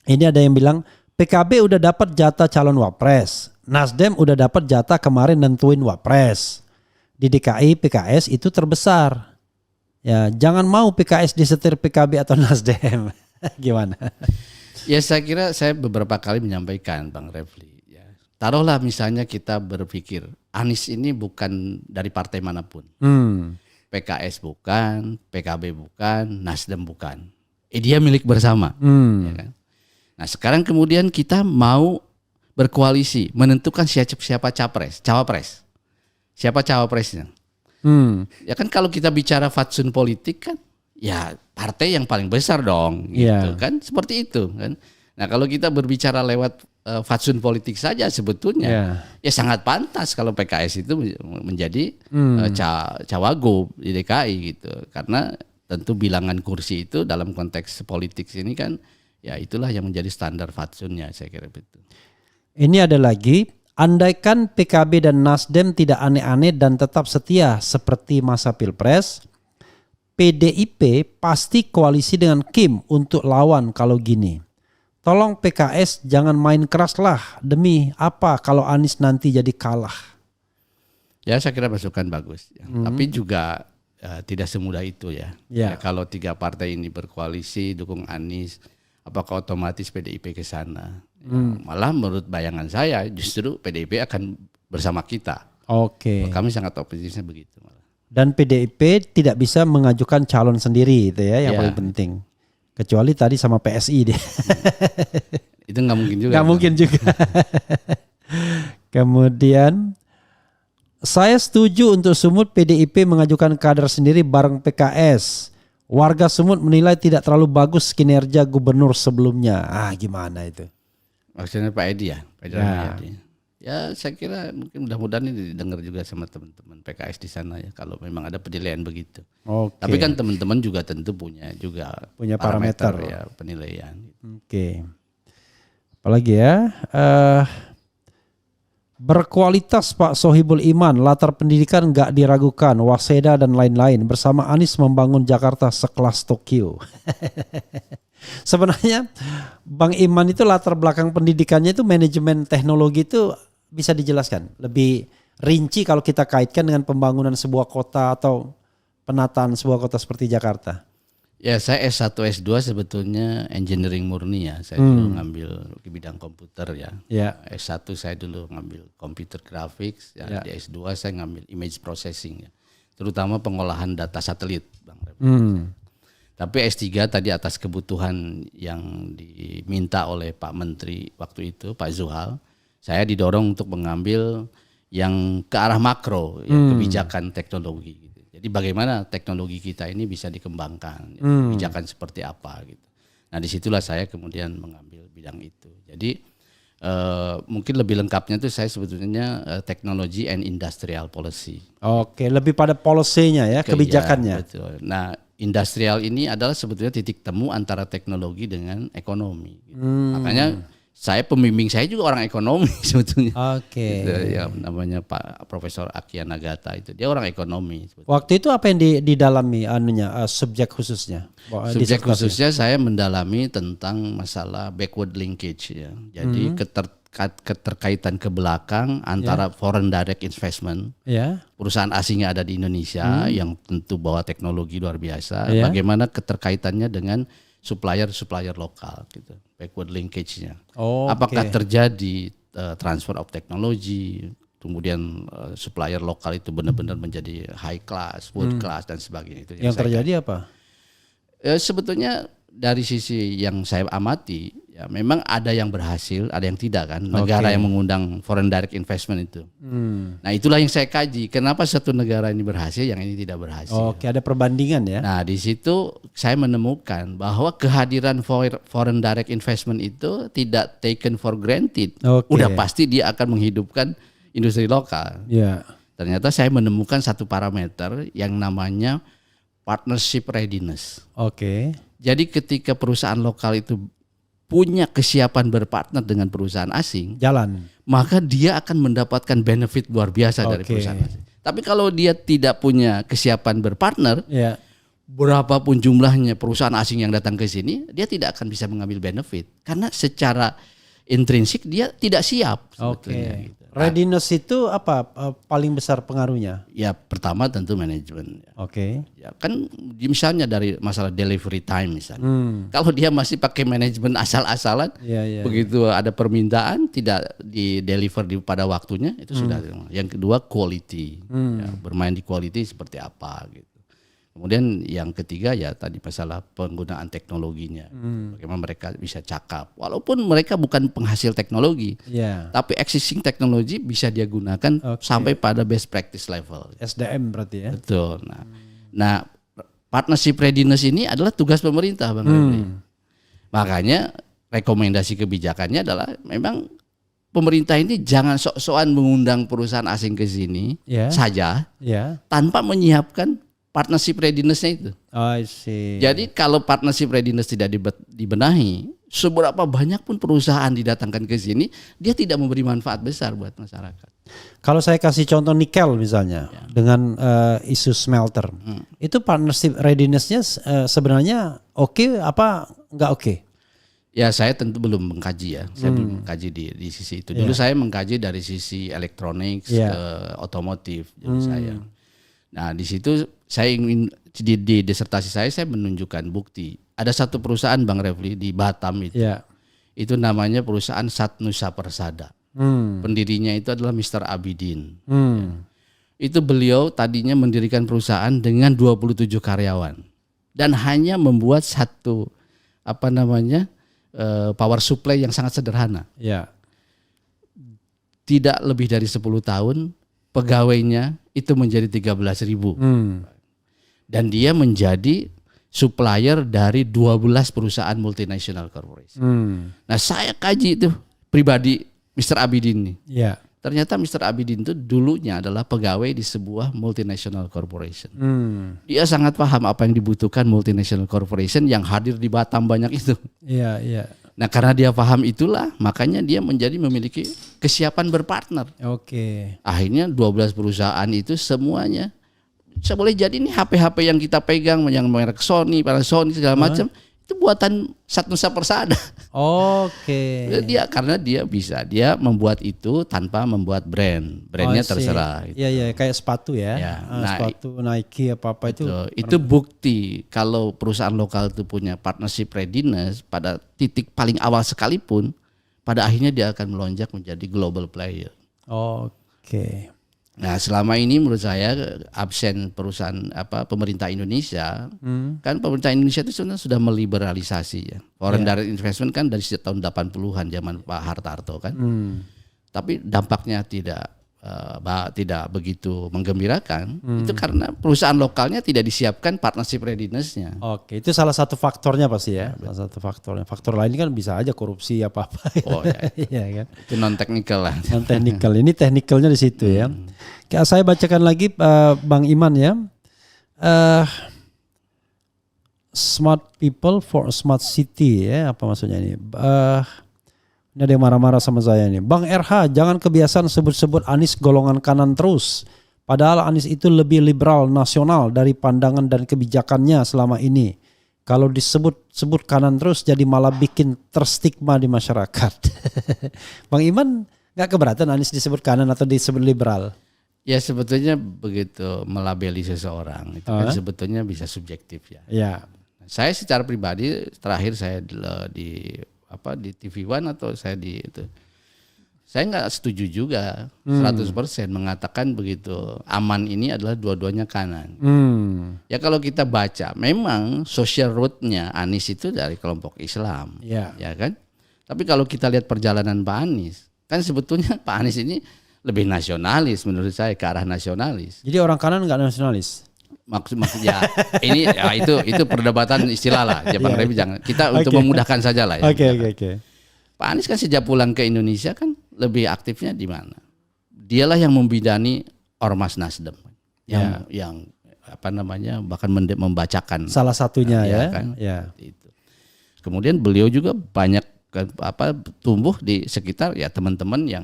Speaker 2: Ini ada yang bilang PKB udah dapat jatah calon wapres, Nasdem udah dapat jatah kemarin nentuin wapres. Di DKI PKS itu terbesar. Ya, jangan mau PKS disetir PKB atau Nasdem. Gimana?
Speaker 1: Ya saya kira saya beberapa kali menyampaikan Bang Refli. Ya. Taruhlah misalnya kita berpikir Anies ini bukan dari partai manapun. PKS bukan, PKB bukan, Nasdem bukan. Dia milik bersama. Ya kan? Nah sekarang kemudian kita mau berkoalisi menentukan siapa cawapres. Siapa cawapresnya? Ya kan kalau kita bicara fatsun politik kan ya partai yang paling besar dong gitu kan, seperti itu kan. Nah kalau kita berbicara lewat fatsun politik saja sebetulnya ya sangat pantas kalau PKS itu menjadi cawagup di DKI gitu, karena tentu bilangan kursi itu dalam konteks politik ini kan ya itulah yang menjadi standar fatsunnya, saya kira betul.
Speaker 2: Ini ada lagi. Andaikan PKB dan Nasdem tidak aneh-aneh dan tetap setia seperti masa Pilpres, PDIP pasti koalisi dengan Kim untuk lawan kalau gini. Tolong PKS jangan main keras lah, demi apa kalau Anies nanti jadi kalah.
Speaker 1: Ya saya kira masukan bagus. Tapi juga tidak semudah itu ya. Ya. Kalau 3 partai ini berkoalisi dukung Anies, apakah otomatis PDIP ke sana? Malah menurut bayangan saya justru PDIP akan bersama kita.
Speaker 2: Oke.
Speaker 1: Kami sangat optimisnya begitu.
Speaker 2: Dan PDIP tidak bisa mengajukan calon sendiri itu ya yang paling penting. Kecuali tadi sama PSI dia.
Speaker 1: Itu nggak mungkin juga.
Speaker 2: Nggak mungkin juga. Kemudian saya setuju untuk Sumut PDIP mengajukan kader sendiri bareng PKS. Warga Sumut menilai tidak terlalu bagus kinerja gubernur sebelumnya. Gimana itu?
Speaker 1: Maksudnya Pak Edi ya? Pak Edi. Ya saya kira mungkin mudah-mudahan ini didengar juga sama teman-teman PKS di sana ya. Kalau memang ada penilaian begitu. Tapi kan teman-teman juga tentu punya parameter ya penilaian. Oke.
Speaker 2: Apalagi ya? Berkualitas Pak Sohibul Iman, latar pendidikan nggak diragukan, Waseda dan lain-lain. Bersama Anies membangun Jakarta sekelas Tokyo. Sebenarnya Bang Iman itu latar belakang pendidikannya itu manajemen teknologi itu bisa dijelaskan lebih rinci kalau kita kaitkan dengan pembangunan sebuah kota atau penataan sebuah kota seperti Jakarta.
Speaker 1: Ya saya S1 S2 sebetulnya engineering murni ya. Saya dulu ngambil di bidang komputer ya. S1 saya dulu ngambil computer graphics ya. Di S2 saya ngambil image processing ya. Terutama pengolahan data satelit Bang. Tapi S3 tadi atas kebutuhan yang diminta oleh Pak Menteri waktu itu, Pak Zuhal, saya didorong untuk mengambil yang ke arah makro, kebijakan teknologi. Gitu. Jadi bagaimana teknologi kita ini bisa dikembangkan, kebijakan seperti apa gitu. Nah disitulah saya kemudian mengambil bidang itu. Jadi mungkin lebih lengkapnya itu saya sebetulnya technology and industrial policy.
Speaker 2: Oke, lebih pada policy-nya ya, kebijakannya.
Speaker 1: Ya, betul. Nah industrial ini adalah sebetulnya titik temu antara teknologi dengan ekonomi. Gitu. Makanya pembimbing saya juga orang ekonomi sebetulnya.
Speaker 2: Oke.
Speaker 1: Gitu, ya, namanya Pak Profesor Akia Nagata itu dia orang ekonomi. Sebetulnya.
Speaker 2: Waktu itu apa yang didalami subjek khususnya?
Speaker 1: Subjek khususnya saya mendalami tentang masalah backward linkage ya. Jadi keterkaitan ke belakang antara foreign direct investment, perusahaan asing yang ada di Indonesia yang tentu bawa teknologi luar biasa, bagaimana keterkaitannya dengan supplier lokal gitu, backward linkage-nya. Apakah terjadi transfer of technology, kemudian supplier lokal itu benar-benar menjadi high class, world class dan sebagainya. Itu
Speaker 2: yang terjadi apa?
Speaker 1: Sebetulnya dari sisi yang saya amati, ya memang ada yang berhasil, ada yang tidak kan. Negara yang mengundang foreign direct investment itu. Nah itulah yang saya kaji. Kenapa satu negara ini berhasil, yang ini tidak berhasil?
Speaker 2: Ada perbandingan ya.
Speaker 1: Nah di situ saya menemukan bahwa kehadiran foreign direct investment itu tidak taken for granted. Udah pasti dia akan menghidupkan industri lokal. Ternyata saya menemukan satu parameter yang namanya partnership readiness. Jadi ketika perusahaan lokal itu punya kesiapan berpartner dengan perusahaan asing, maka dia akan mendapatkan benefit luar biasa dari perusahaan asing. Tapi kalau dia tidak punya kesiapan berpartner, berapapun jumlahnya perusahaan asing yang datang ke sini, dia tidak akan bisa mengambil benefit karena secara intrinsik dia tidak siap. Gitu.
Speaker 2: Readiness itu apa paling besar pengaruhnya? Ya
Speaker 1: pertama tentu manajemen. Ya kan misalnya dari masalah delivery time misalnya. Kalau dia masih pakai manajemen asal-asalan, begitu ada permintaan tidak di deliver pada waktunya itu sudah. Yang kedua quality, bermain di quality seperti apa gitu. Kemudian yang ketiga ya tadi masalah penggunaan teknologinya. Bagaimana mereka bisa cakap. Walaupun mereka bukan penghasil teknologi. Tapi existing teknologi bisa dia gunakan sampai pada best practice level.
Speaker 2: SDM berarti ya.
Speaker 1: Betul. Nah partnership readiness ini adalah tugas pemerintah Bang Refli. Makanya rekomendasi kebijakannya adalah memang pemerintah ini jangan sok-sokan mengundang perusahaan asing ke sini saja tanpa menyiapkan partnership readiness-nya itu.
Speaker 2: I see.
Speaker 1: Jadi kalau partnership readiness tidak dibenahi, seberapa banyak pun perusahaan didatangkan ke sini, dia tidak memberi manfaat besar buat masyarakat.
Speaker 2: Kalau saya kasih contoh nikel misalnya dengan isu smelter, itu partnership readiness-nya sebenarnya oke apa nggak oke?
Speaker 1: Ya saya tentu belum mengkaji ya, saya belum mengkaji di sisi itu. Dulu saya mengkaji dari sisi elektronik ke otomotif, jadi saya. Nah di situ saya ingin di disertasi saya menunjukkan bukti. Ada satu perusahaan Bang Refli di Batam itu namanya perusahaan Satnusa Persada. Pendirinya itu adalah Mr. Abidin. Itu beliau tadinya mendirikan perusahaan dengan 27 karyawan dan hanya membuat satu power supply yang sangat sederhana. Tidak lebih dari 10 tahun pegawainya itu menjadi 13.000. Dan dia menjadi supplier dari 12 perusahaan multinational corporation. Nah saya kaji itu pribadi Mr. Abidin nih. Ternyata Mr. Abidin itu dulunya adalah pegawai di sebuah multinational corporation. Dia sangat paham apa yang dibutuhkan multinational corporation yang hadir di Batam banyak itu. Nah karena dia paham itulah makanya dia memiliki kesiapan berpartner. Akhirnya 12 perusahaan itu semuanya saya boleh jadi ini HP-HP yang kita pegang yang merek Sony, Panasonic segala macam itu buatan Satnusa Persada. Karena dia bisa membuat itu tanpa membuat brandnya terserah. Gitu.
Speaker 2: Iya kayak sepatu ya. Sepatu Nike apa itu.
Speaker 1: Itu bukti kalau perusahaan lokal itu punya partnership readiness pada titik paling awal sekalipun, pada akhirnya dia akan melonjak menjadi global player. Nah selama ini menurut saya absen perusahaan pemerintah Indonesia kan pemerintah Indonesia itu sebenarnya sudah meliberalisasi ya. Foreign direct investment kan dari tahun 80-an zaman Pak Hartarto kan. Tapi dampaknya tidak begitu menggembirakan. Itu karena perusahaan lokalnya tidak disiapkan partnership readiness-nya.
Speaker 2: Itu salah satu faktornya pasti ya. Salah satu faktornya. Faktor lain kan bisa aja korupsi apa-apa. Iya kan.
Speaker 1: Itu non teknikal lah.
Speaker 2: Non teknikal. Ini teknikalnya di situ ya. Saya bacakan lagi Bang Iman ya. Smart people for a smart city ya. Apa maksudnya ini? Ini ada yang marah-marah sama saya nih. Bang RH, jangan kebiasaan sebut-sebut Anies golongan kanan terus. Padahal Anies itu lebih liberal nasional dari pandangan dan kebijakannya selama ini. Kalau disebut kanan terus jadi malah bikin terstigma di masyarakat. Bang Iman gak keberatan Anies disebut kanan atau disebut liberal?
Speaker 1: Ya sebetulnya begitu melabeli seseorang itu kan sebetulnya bisa subjektif ya. Saya secara pribadi terakhir saya di TV One atau saya saya nggak setuju juga 100% mengatakan begitu aman ini adalah dua-duanya kanan. Ya kalau kita baca memang social root-nya Anies itu dari kelompok Islam, ya kan. Tapi kalau kita lihat perjalanan Pak Anies, kan sebetulnya Pak Anies ini lebih nasionalis menurut saya, ke arah nasionalis.
Speaker 2: Jadi orang kanan nggak nasionalis?
Speaker 1: Maksudnya ini ya itu perdebatan istilah lah. Ya Bang Revi jangan kita untuk memudahkan saja lah ya.
Speaker 2: Oke.
Speaker 1: Pak Anies kan sejak pulang ke Indonesia kan lebih aktifnya di mana? Dialah yang membidani Ormas Nasdem yang bahkan membacakan
Speaker 2: salah satunya ya.
Speaker 1: Kan? Itu. Kemudian beliau juga banyak tumbuh di sekitar ya teman-teman yang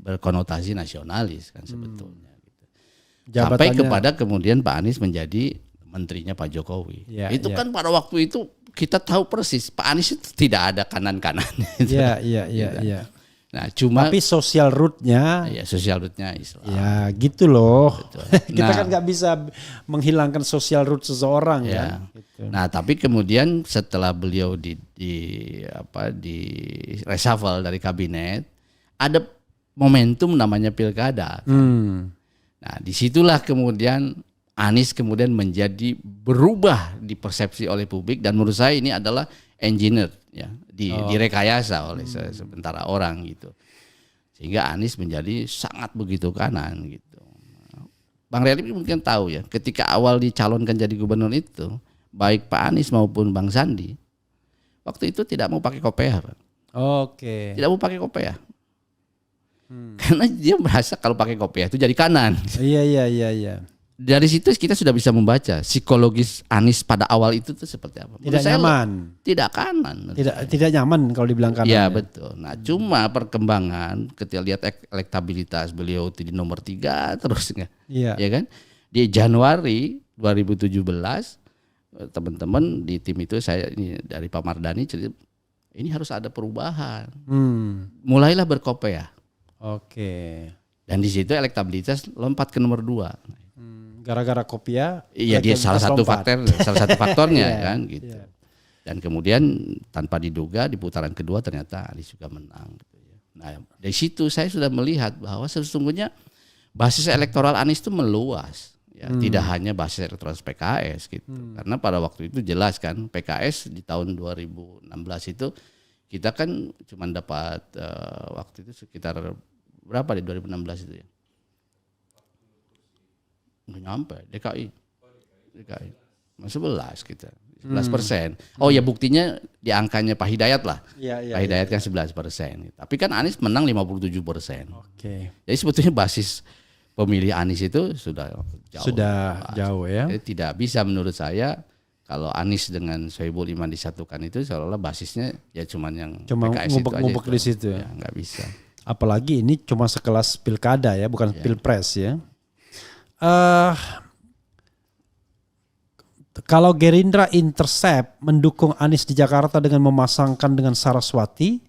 Speaker 1: berkonotasi nasionalis kan sebetulnya. Sampai kepada kemudian Pak Anies menjadi menterinya Pak Jokowi. Itu kan pada waktu itu kita tahu persis Pak Anies itu tidak ada kanan-kanannya.
Speaker 2: Iya.
Speaker 1: Nah,
Speaker 2: tapi sosial root-nya
Speaker 1: Islam.
Speaker 2: Ya, gitu loh. Kita kan nggak bisa menghilangkan sosial root seseorang kan. Gitu.
Speaker 1: Nah, tapi kemudian setelah beliau di reshuffle dari kabinet, ada momentum namanya pilkada. Nah, disitulah kemudian Anies kemudian menjadi berubah di persepsi oleh publik dan menurut saya ini adalah engineer ya, direkayasa oleh sementara orang gitu. Sehingga Anies menjadi sangat begitu kanan gitu. Bang Revi mungkin tahu ya, ketika awal dicalonkan jadi gubernur itu, baik Pak Anies maupun Bang Sandi waktu itu tidak mau pakai kopiah, Pak. Tidak mau pakai kopiah. Karena dia merasa kalau pakai kopiah itu jadi kanan.
Speaker 2: Iya.
Speaker 1: dari situ kita sudah bisa membaca psikologis Anies pada awal itu tuh seperti apa.
Speaker 2: Tidak nyaman.
Speaker 1: Tidak kanan.
Speaker 2: Tidak nyaman kalau dibilang kanan.
Speaker 1: Iya betul. Nah cuma perkembangan ketika lihat elektabilitas beliau di nomor 3 terus ya kan. Di Januari 2017 teman-teman di tim itu saya ini dari Pak Mardhani cerita ini harus ada perubahan. Mulailah berkopiah.
Speaker 2: Oke.
Speaker 1: Dan di situ elektabilitas lompat ke nomor 2.
Speaker 2: Gara-gara Kopia.
Speaker 1: Iya dia salah satu faktornya kan gitu. Dan kemudian tanpa diduga di putaran kedua ternyata Anies juga menang. Gitu ya. Nah dari situ saya sudah melihat bahwa sesungguhnya basis elektoral Anies itu meluas. Ya, tidak hanya basis elektoral PKS gitu. Karena pada waktu itu jelas kan PKS di tahun 2016 itu kita kan cuma dapat waktu itu sekitar berapa di 2016 itu ya? Nggak nyampe DKI masih 11 kita 11%. Oh ya buktinya di angkanya Pak Hidayat lah. Pak Hidayat kan 11%. Tapi kan Anies menang 57%.
Speaker 2: Oke.
Speaker 1: Jadi sebetulnya basis pemilih Anies itu sudah
Speaker 2: jauh ya.
Speaker 1: Jadi tidak bisa menurut saya kalau Anies dengan Sohibul Iman disatukan itu seolah-olah basisnya ya cuma PKS
Speaker 2: ngubek-ngubek di situ
Speaker 1: ya. Nggak bisa.
Speaker 2: Apalagi ini cuma sekelas pilkada ya, bukan pilpres ya. Kalau Gerindra intercept mendukung Anies di Jakarta dengan memasangkan dengan Saraswati,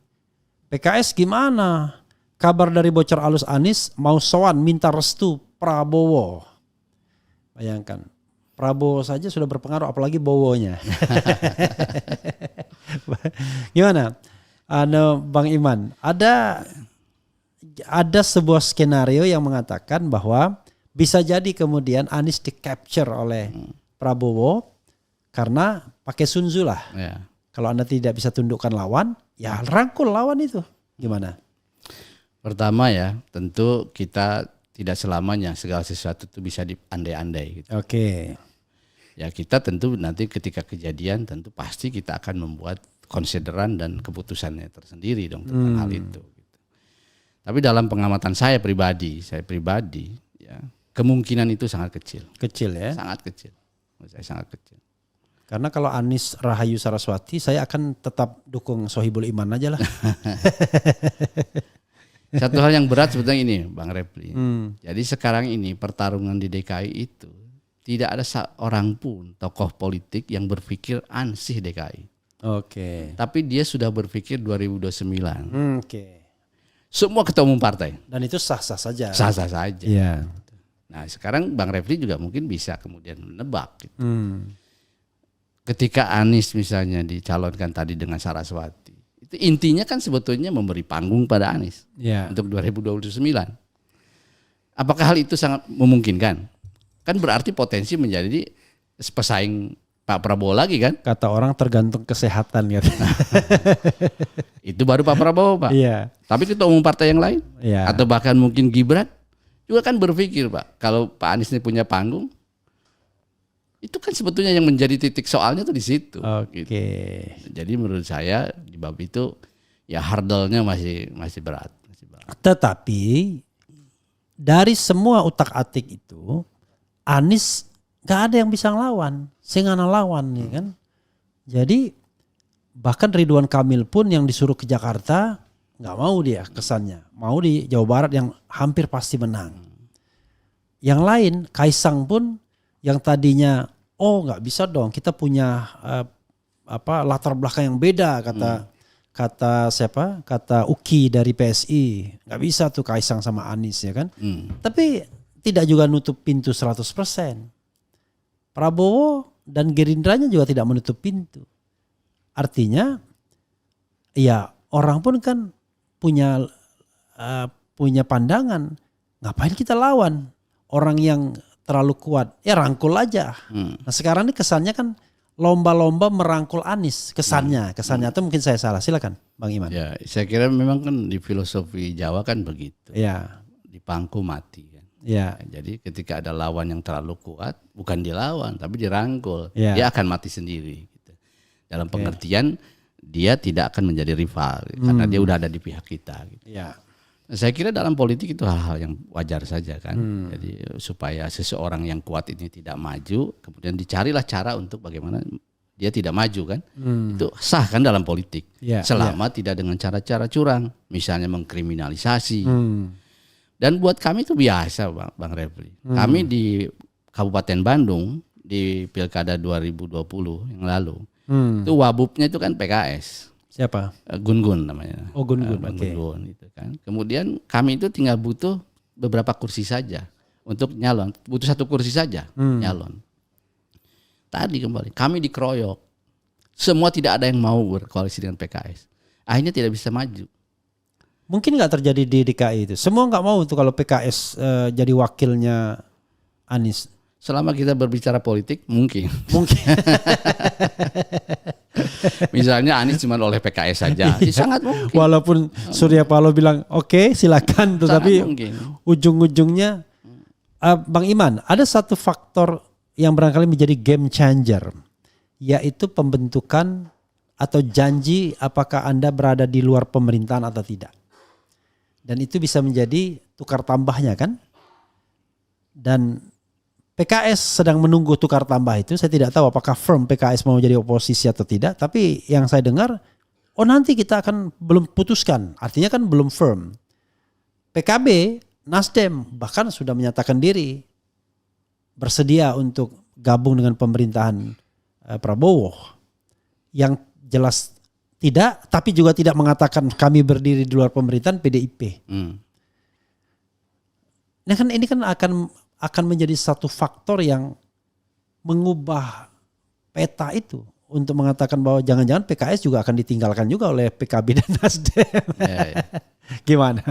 Speaker 2: PKS gimana? Kabar dari bocor alus Anies mau sowan minta restu Prabowo. Bayangkan, Prabowo saja sudah berpengaruh apalagi Bowonya. Gimana? Bang Iman, ada sebuah skenario yang mengatakan bahwa bisa jadi kemudian Anies di-capture oleh Prabowo karena pakai Sun Tzu lah.
Speaker 1: Ya.
Speaker 2: Kalau Anda tidak bisa tundukkan lawan, ya rangkul lawan itu. Gimana?
Speaker 1: Pertama ya, tentu kita tidak selamanya segala sesuatu itu bisa diandai-andai. Gitu.
Speaker 2: Oke.
Speaker 1: Ya kita tentu nanti ketika kejadian tentu pasti kita akan membuat konsideran dan keputusannya tersendiri dong tentang hal itu. Gitu. Tapi dalam pengamatan saya pribadi ya kemungkinan itu sangat kecil.
Speaker 2: Kecil ya?
Speaker 1: Sangat kecil. Saya sangat kecil.
Speaker 2: Karena kalau Anies Rahayu Saraswati, saya akan tetap dukung Sohibul Iman aja lah.
Speaker 1: Satu hal yang berat sebetulnya ini, Bang Refli. Jadi sekarang ini pertarungan di DKI itu tidak ada seorang pun tokoh politik yang berpikir ansih DKI.
Speaker 2: Oke.
Speaker 1: Tapi dia sudah berpikir 2029.
Speaker 2: Oke.
Speaker 1: Semua ketua umum partai.
Speaker 2: Dan itu sah-sah saja.
Speaker 1: Sah-sah saja.
Speaker 2: Iya.
Speaker 1: Nah sekarang Bang Refli juga mungkin bisa kemudian menebak. Gitu. Ketika Anies misalnya dicalonkan tadi dengan Saraswati, itu intinya kan sebetulnya memberi panggung pada Anies untuk 2029. Apakah hal itu sangat memungkinkan? Kan berarti potensi menjadi pesaing Pak Prabowo lagi kan?
Speaker 2: Kata orang tergantung kesehatan gitu.
Speaker 1: Itu baru Pak Prabowo Pak.
Speaker 2: Iya.
Speaker 1: Tapi ketua umum partai yang lain atau bahkan mungkin Gibran juga kan berpikir Pak, kalau Pak Anies ini punya panggung, itu kan sebetulnya yang menjadi titik soalnya tuh di situ.
Speaker 2: Oke.
Speaker 1: Gitu. Jadi menurut saya di bab itu ya hurdle-nya masih berat.
Speaker 2: Tetapi dari semua utak-atik itu, Anies gak ada yang bisa ngelawan, singana lawan nih kan. Jadi bahkan Ridwan Kamil pun yang disuruh ke Jakarta nggak mau dia kesannya, mau di Jawa Barat yang hampir pasti menang. Yang lain Kaisang pun yang tadinya nggak bisa dong, kita punya latar belakang yang beda kata Uki dari PSI, nggak bisa tuh Kaisang sama Anies ya kan. Tapi tidak juga nutup pintu 100%. Prabowo dan Gerindranya juga tidak menutup pintu. Artinya ya orang pun kan punya pandangan, ngapain kita lawan orang yang terlalu kuat, ya rangkul aja. Nah sekarang ini kesannya kan lomba-lomba merangkul Anies, kesannya atau mungkin saya salah, silakan Bang Iman.
Speaker 1: Ya saya kira memang kan di filosofi Jawa kan begitu.
Speaker 2: Ya.
Speaker 1: Dipangku mati kan.
Speaker 2: Ya.
Speaker 1: Jadi ketika ada lawan yang terlalu kuat, bukan dilawan tapi dirangkul,
Speaker 2: dia
Speaker 1: akan mati sendiri. Gitu. Dalam pengertian dia tidak akan menjadi rival karena dia udah ada di pihak kita. Gitu.
Speaker 2: Ya.
Speaker 1: Saya kira dalam politik itu hal-hal yang wajar saja kan. Jadi supaya seseorang yang kuat ini tidak maju, kemudian dicarilah cara untuk bagaimana dia tidak maju kan. Itu sah kan dalam politik. Selama tidak dengan cara-cara curang, misalnya mengkriminalisasi. Dan buat kami itu biasa Bang Refli. Kami di Kabupaten Bandung di Pilkada 2020 yang lalu, itu wabubnya itu kan PKS.
Speaker 2: Siapa?
Speaker 1: Gun-Gun namanya.
Speaker 2: Oh Gun-Gun,
Speaker 1: Bang
Speaker 2: oke.
Speaker 1: Gun-Gun itu kan. Kemudian kami itu tinggal butuh beberapa kursi saja untuk nyalon, butuh 1 kursi saja nyalon. Tadi kembali kami dikeroyok, semua tidak ada yang mau berkoalisi dengan PKS, akhirnya tidak bisa maju.
Speaker 2: Mungkin nggak terjadi di DKI itu. Semua nggak mau tuh kalau PKS jadi wakilnya Anies.
Speaker 1: Selama kita berbicara politik mungkin.
Speaker 2: Mungkin.
Speaker 1: Misalnya Anies cuma oleh PKS saja, sangat mungkin.
Speaker 2: Walaupun Surya Paloh bilang oke, silakan, tetapi
Speaker 1: mungkin.
Speaker 2: ujung-ujungnya Bang Iman, ada satu faktor yang barangkali menjadi game changer, yaitu pembentukan atau janji apakah Anda berada di luar pemerintahan atau tidak. Dan itu bisa menjadi tukar tambahnya kan. Dan PKS sedang menunggu tukar tambah itu. Saya tidak tahu apakah firm PKS mau jadi oposisi atau tidak. Tapi yang saya dengar, nanti kita akan belum putuskan. Artinya kan belum firm. PKB, Nasdem bahkan sudah menyatakan diri bersedia untuk gabung dengan pemerintahan Prabowo. Yang jelas tidak, tapi juga tidak mengatakan kami berdiri di luar pemerintahan PDIP. Nah kan ini kan akan menjadi satu faktor yang mengubah peta itu untuk mengatakan bahwa jangan-jangan PKS juga akan ditinggalkan juga oleh PKB dan Nasdem.
Speaker 1: Ya.
Speaker 2: Gimana?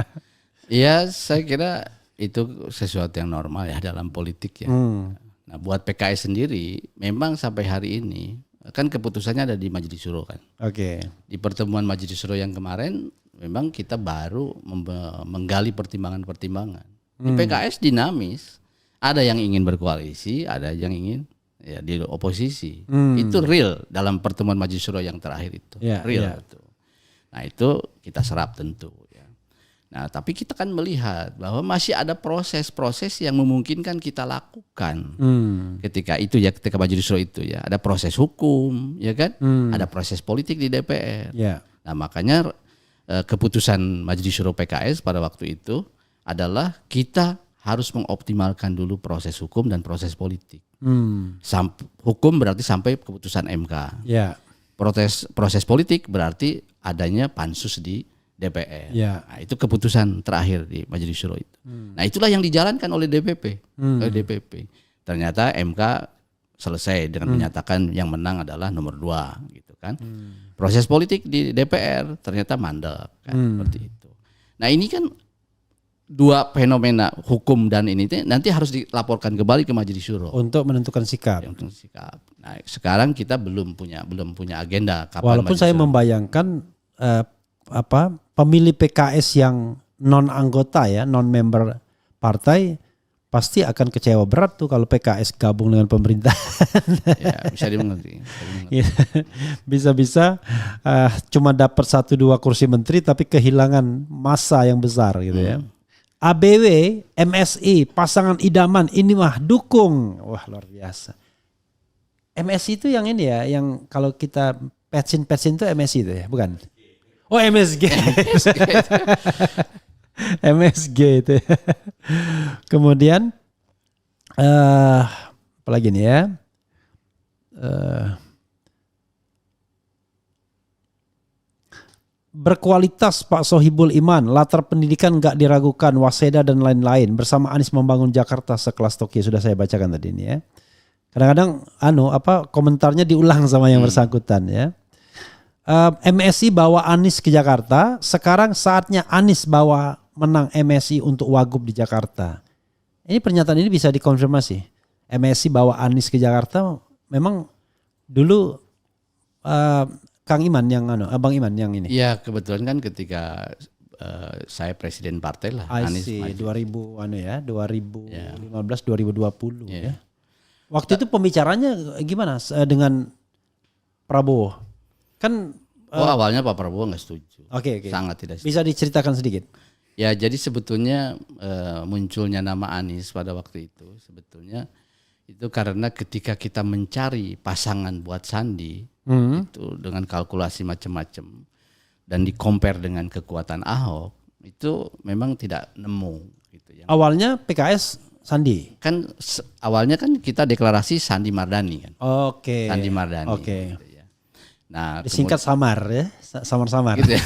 Speaker 1: Iya, saya kira itu sesuatu yang normal ya dalam politik ya. Nah, buat PKS sendiri memang sampai hari ini kan keputusannya ada di Majelis Syuro kan.
Speaker 2: Oke.
Speaker 1: Di pertemuan Majelis Syuro yang kemarin memang kita baru menggali pertimbangan-pertimbangan. Di PKS dinamis. Ada yang ingin berkoalisi, ada yang ingin ya di oposisi. Itu real dalam pertemuan Majelis Syuro yang terakhir itu. Real itu. Nah, itu kita serap tentu ya. Nah, tapi kita kan melihat bahwa masih ada proses-proses yang memungkinkan kita lakukan. Ketika Majelis Syuro itu ya, ada proses hukum, ya kan? Ada proses politik di DPR. Nah, makanya keputusan Majelis Syuro PKS pada waktu itu adalah kita harus mengoptimalkan dulu proses hukum dan proses politik. Hukum berarti sampai keputusan MK. Proses politik berarti adanya pansus di DPR. Nah, itu keputusan terakhir di Majelis Syuro itu. Nah, itulah yang dijalankan oleh DPP. Ternyata MK selesai dengan menyatakan yang menang adalah nomor 2 gitu kan. Proses politik di DPR ternyata mandek kan seperti itu. Nah, ini kan dua fenomena hukum dan ini nanti harus dilaporkan kembali ke Majelis Syuro
Speaker 2: untuk menentukan sikap.
Speaker 1: Nah, sekarang kita belum punya agenda kapan.
Speaker 2: Walaupun saya membayangkan pemilih PKS yang non anggota ya, non member partai pasti akan kecewa berat tuh kalau PKS gabung dengan pemerintah.
Speaker 1: Ya, bisa dimengerti.
Speaker 2: Bisa-bisa cuma dapat 1-2 kursi menteri tapi kehilangan massa yang besar gitu ya. ABW, MSI, pasangan idaman ini mah dukung. Wah, luar biasa. MSI itu yang ini ya, yang kalau kita petsin itu MSI itu ya, bukan? Oh, MSG. MSG itu. Kemudian apa lagi nih ya? Berkualitas Pak Sohibul Iman, latar pendidikan nggak diragukan, waseda dan lain-lain. Bersama Anies membangun Jakarta sekelas Tokyo, sudah saya bacakan tadi ini ya. Kadang-kadang komentarnya diulang sama yang bersangkutan ya. MSI bawa Anies ke Jakarta, sekarang saatnya Anies bawa menang MSI untuk Wagub di Jakarta. Ini pernyataan ini bisa dikonfirmasi. MSI bawa Anies ke Jakarta, memang dulu Kang Iman yang Abang Iman yang ini.
Speaker 1: Iya, kebetulan kan ketika saya presiden partai lah, Anies maju.
Speaker 2: 2015 2020 ya. Waktu itu pembicaranya gimana dengan Prabowo? Kan
Speaker 1: awalnya Pak Prabowo nggak setuju.
Speaker 2: Oke.
Speaker 1: Sangat tidak setuju.
Speaker 2: Bisa diceritakan sedikit?
Speaker 1: Ya jadi sebetulnya munculnya nama Anies pada waktu itu sebetulnya itu karena ketika kita mencari pasangan buat Sandi itu dengan kalkulasi macam-macam dan di-compare dengan kekuatan Ahok itu memang tidak nemu gitu ya.
Speaker 2: Awalnya PKS Sandi.
Speaker 1: Kan awalnya kan kita deklarasi Sandi Mardani kan.
Speaker 2: Oke.
Speaker 1: Sandi Mardani.
Speaker 2: Oke.
Speaker 1: Gitu ya. Nah,
Speaker 2: disingkat samar ya, samar-samar.
Speaker 1: Gitu ya.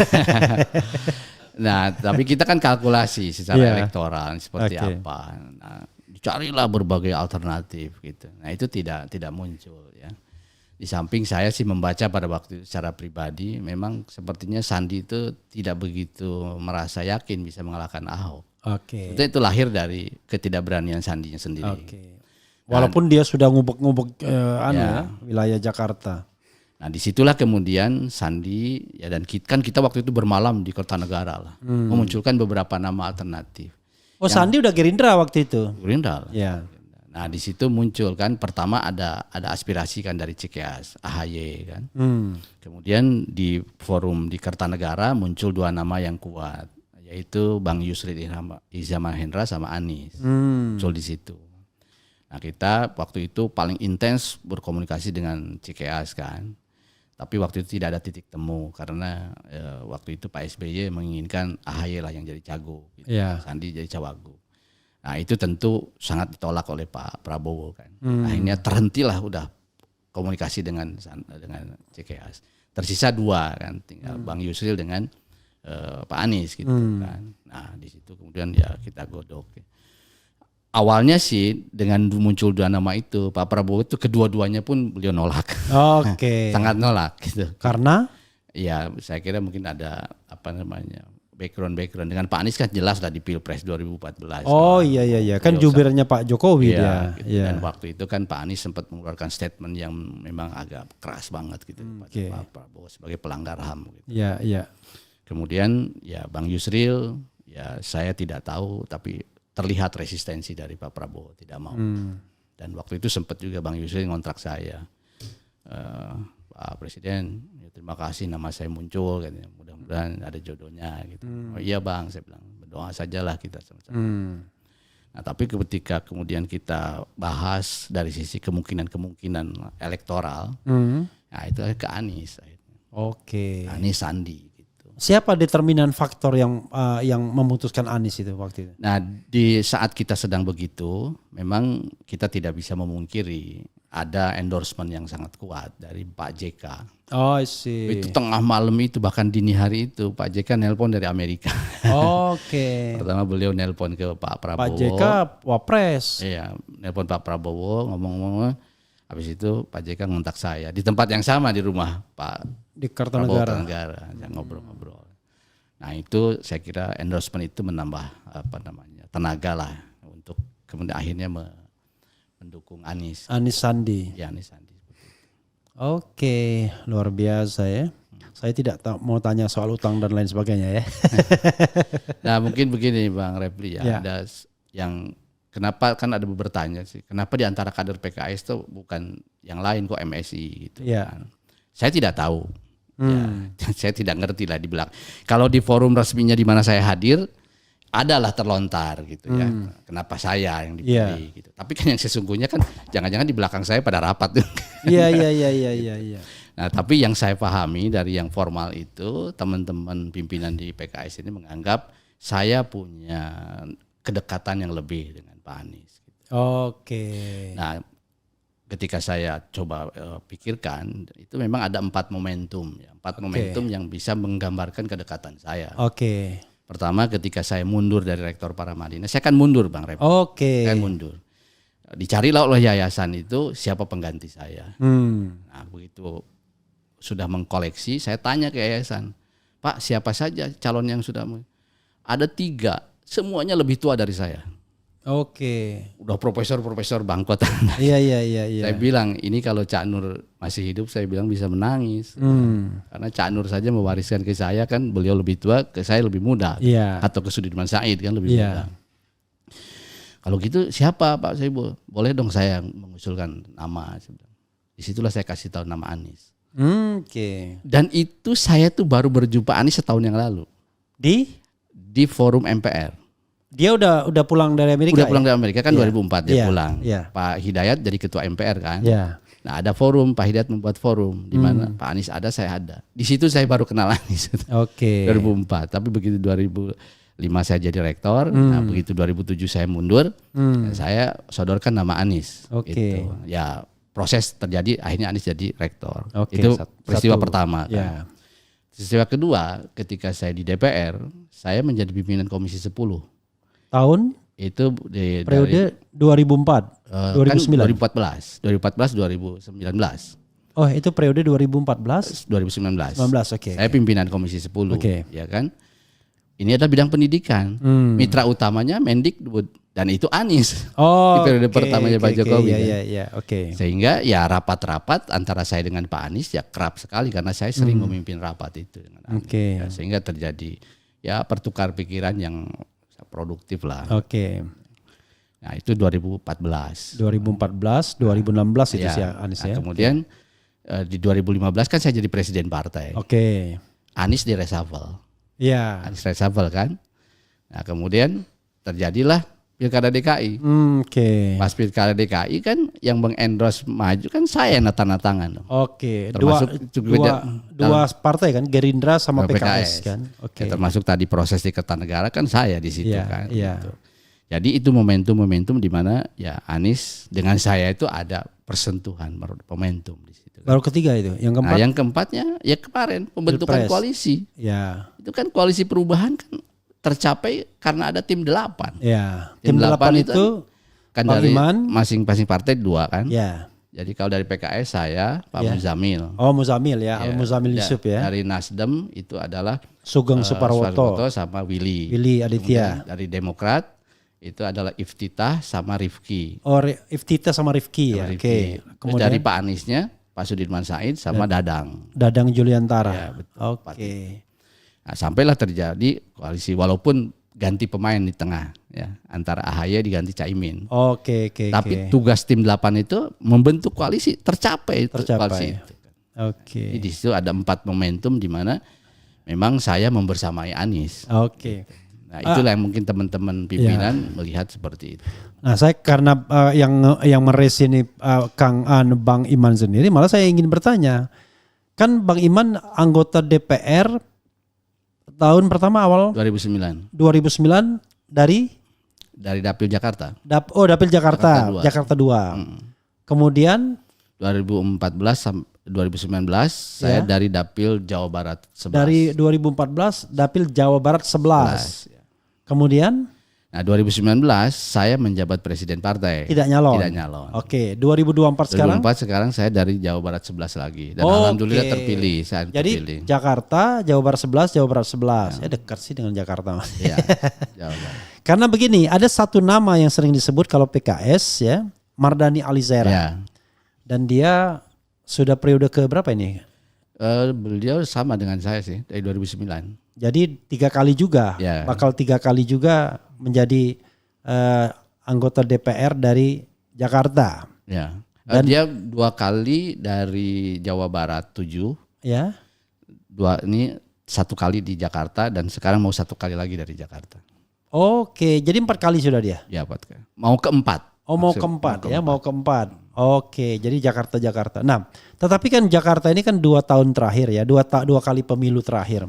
Speaker 1: Nah, tapi kita kan kalkulasi secara elektoral seperti apa. Nah, dicarilah berbagai alternatif gitu. Nah, itu tidak muncul ya. Di samping saya sih membaca pada waktu secara pribadi memang sepertinya Sandi itu tidak begitu merasa yakin bisa mengalahkan Ahok.
Speaker 2: Oke.
Speaker 1: Itu lahir dari ketidakberanian Sandinya sendiri.
Speaker 2: Oke. Walaupun dia sudah ngubek-ngubek wilayah Jakarta.
Speaker 1: Nah disitulah kemudian Sandi ya dan kita waktu itu bermalam di Kertanegara lah memunculkan beberapa nama alternatif.
Speaker 2: Oh Sandi udah Gerindra waktu itu.
Speaker 1: Gerindra.
Speaker 2: Ya.
Speaker 1: Nah di situ muncul kan pertama ada aspirasi kan dari Cikeas, AHY kan. Kemudian di forum di Kertanegara muncul dua nama yang kuat yaitu Bang Yusril Iza Mahendra sama Anies muncul di situ. Nah kita waktu itu paling intens berkomunikasi dengan Cikeas kan. Tapi waktu itu tidak ada titik temu karena waktu itu Pak SBY menginginkan AHY lah yang jadi cagup, gitu. Sandi jadi cawagup. Nah itu tentu sangat ditolak oleh Pak Prabowo kan. Akhirnya terhentilah udah komunikasi dengan Cikeas. Tersisa dua kan, tinggal Bang Yusril dengan Pak Anies gitu kan. Nah di situ kemudian ya kita godok. Awalnya sih dengan muncul dua nama itu Pak Prabowo itu kedua-duanya pun beliau nolak.
Speaker 2: Oke.
Speaker 1: Sangat nolak gitu.
Speaker 2: Karena?
Speaker 1: Ya saya kira mungkin ada background dengan Pak Anies kan jelas lah di Pilpres 2014.
Speaker 2: Oh iya kan jubirnya Pak Jokowi dia.
Speaker 1: Gitu. Dan waktu itu kan Pak Anies sempat mengeluarkan statement yang memang agak keras banget gitu Pak Prabowo sebagai pelanggar HAM gitu.
Speaker 2: Iya.
Speaker 1: Kemudian ya Bang Yusril ya saya tidak tahu tapi terlihat resistensi dari Pak Prabowo tidak mau. Dan waktu itu sempat juga Bang Yusril ngontrak saya. Pak Presiden, ya terima kasih nama saya muncul, katanya. Mudah-mudahan ada jodohnya gitu. Oh iya Bang, saya bilang berdoa sajalah kita sama-sama. Nah tapi ketika kemudian kita bahas dari sisi kemungkinan elektoral, nah itu ke Anies.
Speaker 2: Oke.
Speaker 1: Anies Sandi.
Speaker 2: Siapa determinan faktor yang memutuskan Anies itu waktu itu?
Speaker 1: Nah di saat kita sedang begitu, memang kita tidak bisa memungkiri ada endorsement yang sangat kuat dari Pak JK.
Speaker 2: Oh sih.
Speaker 1: Itu tengah malam itu bahkan dini hari itu Pak JK nelpon dari Amerika.
Speaker 2: Oke.
Speaker 1: Pertama beliau nelpon ke Pak Prabowo.
Speaker 2: Pak JK Wapres.
Speaker 1: Iya, nelpon Pak Prabowo ngomong-ngomong. Habis itu Pak JK ngontak saya di tempat yang sama di rumah Pak
Speaker 2: di Kertanegara.
Speaker 1: Ngobrol-ngobrol. Nah itu saya kira endorsement itu menambah tenaga lah untuk kemudian akhirnya mendukung Anies.
Speaker 2: Anies Sandi.
Speaker 1: Ya Anies Sandi.
Speaker 2: Oke, luar biasa ya. Saya tidak mau tanya soal utang dan lain sebagainya ya.
Speaker 1: Nah mungkin begini Bang Refli ya. Ada yang kenapa kan ada bertanya sih. Kenapa di antara kader PKS itu bukan yang lain kok MSI gitu kan. Saya tidak tahu. Ya, saya tidak ngerti lah di belakang. Kalau di forum resminya di mana saya hadir, adalah terlontar gitu ya. Kenapa saya yang dipilih gitu. Tapi kan yang sesungguhnya kan jangan-jangan di belakang saya pada rapat.
Speaker 2: Iya.
Speaker 1: Nah, tapi yang saya pahami dari yang formal itu, teman-teman pimpinan di PKS ini menganggap saya punya kedekatan yang lebih dengan Pak Anies. Gitu.
Speaker 2: Oke.
Speaker 1: Nah, ketika saya coba pikirkan itu memang ada 4 momentum ya. 4 momentum yang bisa menggambarkan kedekatan saya.
Speaker 2: Oke.
Speaker 1: Pertama ketika saya mundur dari Rektor Paramadina, saya kan mundur Bang Rep.
Speaker 2: Oke.
Speaker 1: Saya mundur. Dicarilah oleh yayasan itu siapa pengganti saya. Nah, begitu sudah mengkoleksi, saya tanya ke yayasan, Pak siapa saja calon yang sudah ada 3, semuanya lebih tua dari saya.
Speaker 2: Oke.
Speaker 1: Udah profesor bangkot.
Speaker 2: Iya.
Speaker 1: Saya bilang ini kalau Cak Nur masih hidup saya bilang bisa menangis. Karena Cak Nur saja mewariskan ke saya kan beliau lebih tua, ke saya lebih muda. Atau ke Sudirman Said kan lebih muda. Kalau gitu siapa Pak saya boleh dong saya mengusulkan nama. Disitulah saya kasih tahu nama Anies.
Speaker 2: Oke.
Speaker 1: Dan itu saya tuh baru berjumpa Anies setahun yang lalu.
Speaker 2: Di
Speaker 1: di forum MPR.
Speaker 2: Dia udah pulang dari Amerika.
Speaker 1: Udah pulang dari Amerika kan 2004 dia
Speaker 2: Iya,
Speaker 1: pulang.
Speaker 2: iya.
Speaker 1: Pak Hidayat jadi ketua MPR kan.
Speaker 2: Ya.
Speaker 1: Nah ada forum, Pak Hidayat membuat forum di mana Pak Anies ada, saya ada. Di situ saya baru kenal Anies.
Speaker 2: Oke.
Speaker 1: 2004. Tapi begitu 2005 saya jadi rektor, nah begitu 2007 saya mundur, saya sodorkan nama Anies.
Speaker 2: Oke.
Speaker 1: Gitu. Ya proses terjadi, akhirnya Anies jadi rektor.
Speaker 2: Oke,
Speaker 1: Itu
Speaker 2: satu.
Speaker 1: peristiwa pertama. Kan.
Speaker 2: Ya.
Speaker 1: Peristiwa kedua, ketika saya di DPR, saya menjadi pimpinan Komisi 10.
Speaker 2: Tahun
Speaker 1: Itu dari
Speaker 2: periode 2004, 2009.
Speaker 1: 2014, 2019.
Speaker 2: Oh, itu periode 2014,
Speaker 1: 2019.
Speaker 2: 19, oke.
Speaker 1: Saya pimpinan Komisi 10,
Speaker 2: Oke.
Speaker 1: ya kan? Ini adalah bidang pendidikan. Mitra utamanya Mendikbud dan itu Anies.
Speaker 2: Oh,
Speaker 1: di periode
Speaker 2: oke,
Speaker 1: pertamanya Pak Jokowi.
Speaker 2: Iya,
Speaker 1: kan?
Speaker 2: iya, oke.
Speaker 1: Sehingga ya rapat-rapat antara saya dengan Pak Anies ya kerap sekali karena saya sering memimpin rapat itu dengan Anies.
Speaker 2: Oke.
Speaker 1: Ya, sehingga terjadi ya pertukar pikiran yang produktif lah.
Speaker 2: Oke.
Speaker 1: Nah, itu 2014.
Speaker 2: 2014, 2016 itu
Speaker 1: Ya,
Speaker 2: sih Anies
Speaker 1: nah,
Speaker 2: ya.
Speaker 1: kemudian di 2015 kan saya jadi presiden partai.
Speaker 2: Oke.
Speaker 1: Anies di reshuffle.
Speaker 2: Iya.
Speaker 1: Anies reshuffle kan. Nah, kemudian terjadilah Pilkada DKI.
Speaker 2: Oke.
Speaker 1: Pas Pilkada DKI kan yang mengendorse maju kan saya tangan.
Speaker 2: Oke.
Speaker 1: Termasuk juga
Speaker 2: Dua partai kan, Gerindra sama PKS kan. Oke.
Speaker 1: Ya, termasuk tadi proses di Kertanegara kan saya di situ
Speaker 2: Iya,
Speaker 1: kan.
Speaker 2: iya.
Speaker 1: Gitu. Jadi itu momentum-momentum di mana ya Anies dengan saya itu ada persentuhan momentum di situ.
Speaker 2: Baru ketiga itu, yang
Speaker 1: Nah,
Speaker 2: keempat.
Speaker 1: yang keempatnya ya kemarin pembentukan
Speaker 2: Pilpres.
Speaker 1: koalisi.
Speaker 2: Ya.
Speaker 1: Itu kan koalisi perubahan kan tercapai karena ada tim 8.
Speaker 2: Ya.
Speaker 1: Tim
Speaker 2: Tim 8
Speaker 1: 8
Speaker 2: itu
Speaker 1: Kan
Speaker 2: Bang
Speaker 1: dari
Speaker 2: Iman.
Speaker 1: masing-masing partai 2 kan.
Speaker 2: ya.
Speaker 1: Jadi kalau dari PKS saya Pak
Speaker 2: Ya.
Speaker 1: Muzamil.
Speaker 2: Oh, Muzamil ya,
Speaker 1: Ya,
Speaker 2: Muzamil Yusuf ya.
Speaker 1: Dari Nasdem itu adalah
Speaker 2: Sugeng Suparwoto,
Speaker 1: sama Willy.
Speaker 2: Willy Aditya.
Speaker 1: Kemudian dari Demokrat itu adalah Iftitah sama Rifki.
Speaker 2: Oh, Iftita sama Rifki ya.
Speaker 1: Sama
Speaker 2: Oke.
Speaker 1: Rifki. Terus
Speaker 2: Kemudian
Speaker 1: dari Pak Aniesnya Pak Sudirman Said sama Dadang.
Speaker 2: Dadang Juliantara.
Speaker 1: Ya, betul.
Speaker 2: Oke.
Speaker 1: Nah, sampailah terjadi koalisi walaupun ganti pemain di tengah ya antara AHY diganti Caimin.
Speaker 2: Oke.
Speaker 1: Tapi tugas tim 8 itu membentuk koalisi tercapai. Koalisi itu.
Speaker 2: Oke.
Speaker 1: Jadi di situ ada 4 momentum di mana memang saya membersamai Anies.
Speaker 2: Oke.
Speaker 1: Nah, itulah yang mungkin teman-teman pimpinan melihat seperti itu.
Speaker 2: Nah, saya karena yang meres ini Bang Iman sendiri, malah saya ingin bertanya. Kan Bang Iman anggota DPR tahun pertama awal
Speaker 1: 2009
Speaker 2: dari
Speaker 1: Dapil Jakarta.
Speaker 2: Dapil Jakarta,
Speaker 1: Jakarta 2.
Speaker 2: Jakarta 2. Kemudian
Speaker 1: 2014 sampai 2019 saya dari Dapil Jawa Barat 11.
Speaker 2: dari 2014 Dapil Jawa Barat 11. Kemudian
Speaker 1: Nah, 2019 saya menjabat presiden partai.
Speaker 2: tidak nyalon.
Speaker 1: Tidak nyalon.
Speaker 2: Oke, 2024 sekarang.
Speaker 1: 2024 sekarang saya dari Jawa Barat 11 lagi dan
Speaker 2: Oke.
Speaker 1: alhamdulillah terpilih. Saya
Speaker 2: Jadi
Speaker 1: terpilih.
Speaker 2: Jakarta, Jawa Barat 11, Jawa Barat 11. Ya dekat sih dengan Jakarta.
Speaker 1: Iya, Jawa Barat.
Speaker 2: Karena begini, ada satu nama yang sering disebut kalau PKS ya, Mardhani Alisera.
Speaker 1: Ya.
Speaker 2: Dan dia sudah periode ke berapa ini?
Speaker 1: Beliau sama dengan saya sih dari 2009.
Speaker 2: Jadi 3 kali juga,
Speaker 1: Ya.
Speaker 2: bakal 3 kali juga menjadi anggota DPR dari Jakarta.
Speaker 1: Ya. Dia 2 kali dari Jawa Barat 7,
Speaker 2: Ya.
Speaker 1: 1 kali di Jakarta dan sekarang mau 1 kali lagi dari Jakarta.
Speaker 2: Oke, jadi 4 kali sudah dia.
Speaker 1: Ya, Pak. Mau keempat.
Speaker 2: Oh, mau keempat. Mau keempat. Oke, jadi Jakarta. Nah, tetapi kan Jakarta ini kan 2 tahun terakhir ya, 2 kali pemilu terakhir.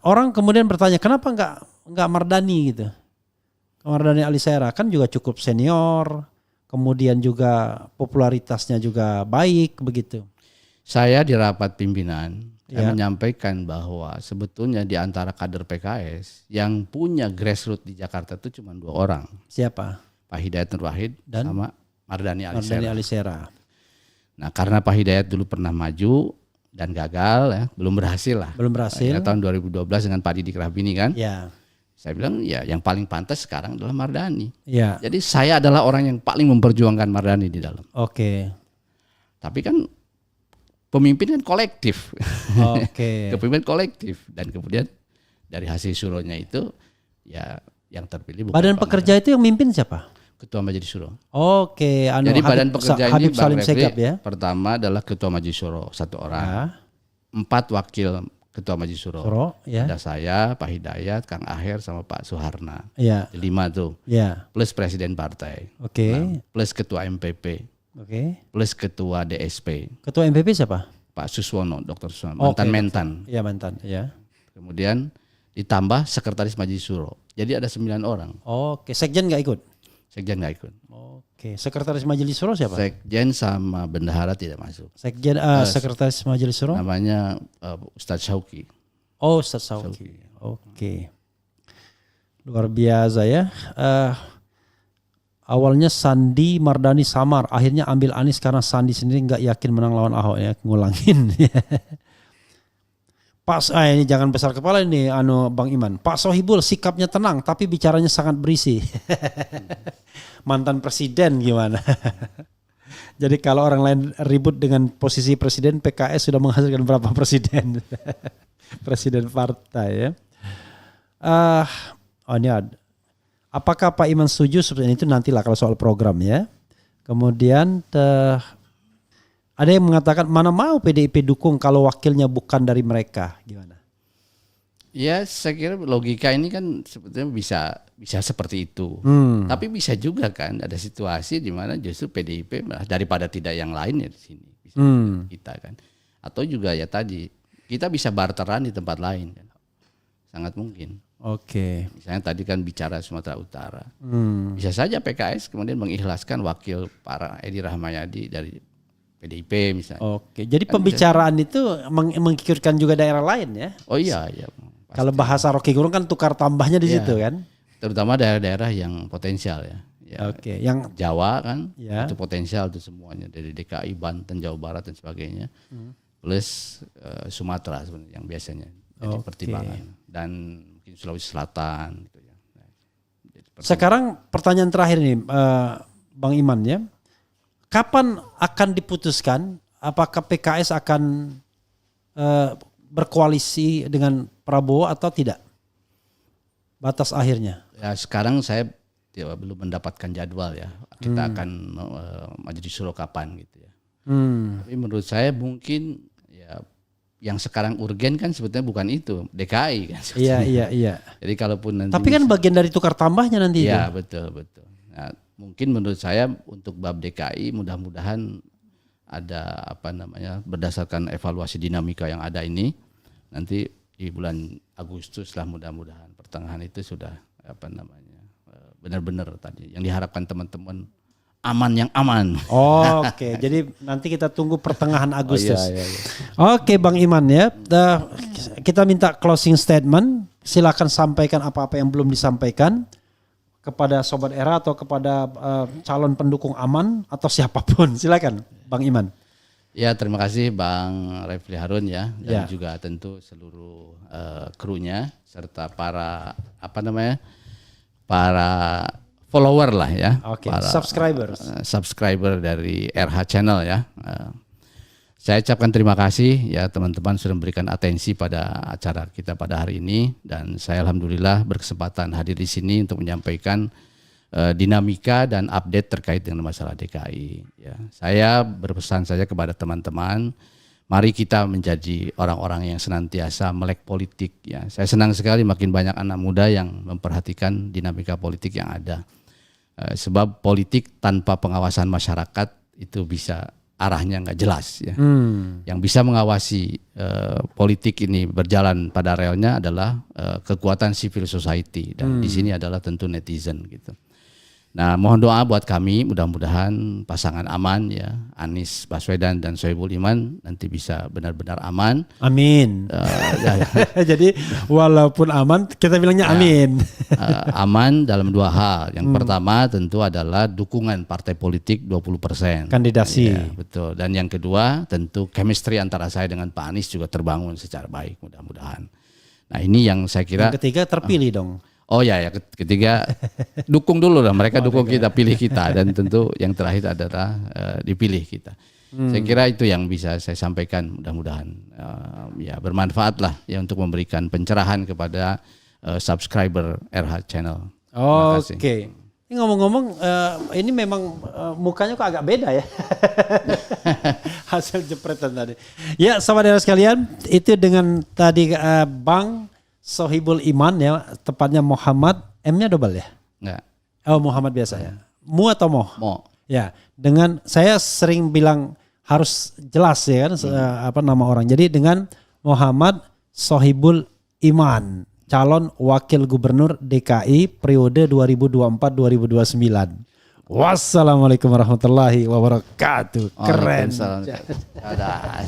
Speaker 2: Orang kemudian bertanya, kenapa nggak Mardhani gitu? Mardhani Alisera kan juga cukup senior, kemudian juga popularitasnya juga baik begitu.
Speaker 1: Saya di rapat pimpinan
Speaker 2: Ya.
Speaker 1: menyampaikan bahwa sebetulnya di antara kader PKS yang punya grassroots di Jakarta itu cuma 2 orang.
Speaker 2: Siapa?
Speaker 1: Pak Hidayat Nur Wahid
Speaker 2: Dan
Speaker 1: sama Mardhani
Speaker 2: Mardhani
Speaker 1: Alisera.
Speaker 2: Alisera.
Speaker 1: Nah, karena Pak Hidayat dulu pernah maju dan gagal ya, belum berhasil lah.
Speaker 2: Belum berhasil.
Speaker 1: Akhirnya tahun 2012 dengan Pak Didik Rahbini kan.
Speaker 2: Ya.
Speaker 1: Saya bilang ya yang paling pantas sekarang adalah Mardhani.
Speaker 2: Ya.
Speaker 1: Jadi saya adalah orang yang paling memperjuangkan Mardhani di dalam.
Speaker 2: Oke.
Speaker 1: Tapi kan pemimpin kan kolektif.
Speaker 2: Oke.
Speaker 1: Kepemimpinan kolektif dan kemudian dari hasil suronya itu ya yang terpilih bukan
Speaker 2: Badan
Speaker 1: Pak
Speaker 2: pekerja itu yang mimpin siapa?
Speaker 1: Mardhani, Ketua Majelis Suro.
Speaker 2: Oke,
Speaker 1: Jadi badan pekerja
Speaker 2: Habib
Speaker 1: ini Bang
Speaker 2: Salim
Speaker 1: Refli,
Speaker 2: Segaf ya.
Speaker 1: pertama adalah Ketua Majelis Suro 1 orang.
Speaker 2: Ah,
Speaker 1: 4 wakil Ketua Majelis Syuro.
Speaker 2: Ya.
Speaker 1: Ada saya, Pak Hidayat, Kang Aher sama Pak Suharna.
Speaker 2: Ya.
Speaker 1: 5 tuh.
Speaker 2: Ya.
Speaker 1: Plus Presiden Partai.
Speaker 2: Oke.
Speaker 1: Nah, plus Ketua MPP.
Speaker 2: Oke.
Speaker 1: Plus Ketua DSP.
Speaker 2: Ketua MPP siapa?
Speaker 1: Pak Suswono, Dr. Suswono. Mantan.
Speaker 2: Iya, mantan. Ya.
Speaker 1: Kemudian ditambah Sekretaris Majelis Syuro. Jadi ada 9 orang.
Speaker 2: Oke. Sekjen nggak ikut?
Speaker 1: Sekjen nggak ikut.
Speaker 2: Oke. Sekretaris Majelis Syuro siapa?
Speaker 1: Sekjen sama bendahara tidak masuk.
Speaker 2: Sekjen Sekretaris Majelis Syuro?
Speaker 1: Namanya Ustadz Syauki.
Speaker 2: Oh, Ustadz Syauki. Oke. Luar biasa ya. Awalnya Sandi Mardani samar, akhirnya ambil Anies karena Sandi sendiri nggak yakin menang lawan Ahok ya, ngulangin. Pak, ini jangan besar kepala ini, Bang Iman. Pak Sohibul sikapnya tenang, tapi bicaranya sangat berisi. Mantan presiden gimana? Jadi kalau orang lain ribut dengan posisi presiden, PKS sudah menghasilkan berapa presiden? Presiden partai ya. Ini ada. Apakah Pak Iman setuju? Seperti itu nantilah kalau soal program ya. Kemudian ada yang mengatakan mana mau PDIP dukung kalau wakilnya bukan dari mereka, gimana?
Speaker 1: Ya saya kira logika ini kan sebetulnya bisa seperti itu. Tapi bisa juga kan ada situasi di mana justru PDIP daripada tidak yang lain ya di sini bisa kita kan. Atau juga ya tadi kita bisa barteran di tempat lain kan. Sangat mungkin.
Speaker 2: Oke.
Speaker 1: Misalnya tadi kan bicara Sumatera Utara. Bisa saja PKS kemudian mengikhlaskan wakil para Edi Rahmayadi dari PDIP misalnya.
Speaker 2: Oke. Jadi kan pembicaraan itu mengikutkan juga daerah lain ya?
Speaker 1: Oh iya. Pasti.
Speaker 2: Kalau bahasa Rocky Gerung kan tukar tambahnya di situ kan?
Speaker 1: Terutama daerah-daerah yang potensial ya.
Speaker 2: Oke. Yang
Speaker 1: Jawa kan
Speaker 2: itu
Speaker 1: potensial itu semuanya dari DKI, Banten, Jawa Barat dan sebagainya. Plus Sumatera sebenarnya yang biasanya jadi pertimbangan dan Sulawesi Selatan gitu ya.
Speaker 2: Sekarang pertanyaan terakhir nih Bang Iman ya. Kapan akan diputuskan apakah PKS akan berkoalisi dengan Prabowo atau tidak? Batas akhirnya. Ya
Speaker 1: sekarang saya belum mendapatkan jadwal ya. Kita akan Majelis Syuro kapan gitu ya. Tapi menurut saya mungkin ya yang sekarang urgen kan sebetulnya bukan itu, DKI kan. Iya. Jadi kalaupun nanti
Speaker 2: tapi kan bagian dari tukar tambahnya nanti itu.
Speaker 1: Iya, betul. Nah, mungkin menurut saya untuk bab DKI mudah-mudahan ada berdasarkan evaluasi dinamika yang ada ini nanti di bulan Agustus lah mudah-mudahan pertengahan itu sudah benar-benar tadi yang diharapkan teman-teman yang aman.
Speaker 2: Oke. Jadi nanti kita tunggu pertengahan Agustus. Iya. Oke, Bang Iman ya. Kita minta closing statement. Silakan sampaikan apa-apa yang belum disampaikan kepada Sobat Era atau kepada calon pendukung Aman atau siapapun. Silakan, Bang Iman.
Speaker 1: Ya, terima kasih Bang Refli Harun ya dan juga tentu seluruh krunya serta para follower lah ya, para subscriber dari RH Channel ya. Saya ucapkan terima kasih ya teman-teman sudah memberikan atensi pada acara kita pada hari ini dan saya alhamdulillah berkesempatan hadir di sini untuk menyampaikan dinamika dan update terkait dengan masalah DKI. Ya, saya berpesan saja kepada teman-teman, mari kita menjadi orang-orang yang senantiasa melek politik. Ya, saya senang sekali makin banyak anak muda yang memperhatikan dinamika politik yang ada. Sebab politik tanpa pengawasan masyarakat itu bisa arahnya nggak jelas ya. Yang bisa mengawasi politik ini berjalan pada relnya adalah kekuatan civil society dan di sini adalah tentu netizen gitu. Nah, mohon doa buat kami, mudah-mudahan pasangan aman ya, Anies Baswedan dan Sohibul Iman nanti bisa benar-benar aman. Amin.
Speaker 2: Jadi walaupun aman, kita bilangnya amin.
Speaker 1: Aman dalam dua hal. Yang pertama tentu adalah dukungan partai politik 20%.
Speaker 2: Kandidasi.
Speaker 1: Ya, betul. Dan yang kedua tentu chemistry antara saya dengan Pak Anies juga terbangun secara baik mudah-mudahan. Nah, ini yang saya kira.
Speaker 2: Yang ketiga terpilih dong.
Speaker 1: Oh ya, ketiga dukung dulu lah, mereka dukung kita, pilih kita dan tentu yang terakhir adalah dipilih kita. Saya kira itu yang bisa saya sampaikan, mudah-mudahan ya bermanfaat lah ya untuk memberikan pencerahan kepada subscriber RH Channel.
Speaker 2: Oke. Ini ngomong-ngomong, ini memang mukanya kok agak beda ya. Hasil jepretan tadi. Ya, sahabat sekalian, itu dengan tadi Bang Sohibul Iman ya, tepatnya Muhammad, M-nya double ya?
Speaker 1: Enggak.
Speaker 2: Oh, Muhammad biasa ya. Mu atau Mo?
Speaker 1: Mo.
Speaker 2: Ya, dengan saya sering bilang harus jelas ya kan apa nama orang. Jadi dengan Muhammad Sohibul Iman, calon wakil gubernur DKI periode 2024-2029. Wassalamualaikum warahmatullahi wabarakatuh. Keren.
Speaker 1: Waalaikumsalam. Dadah.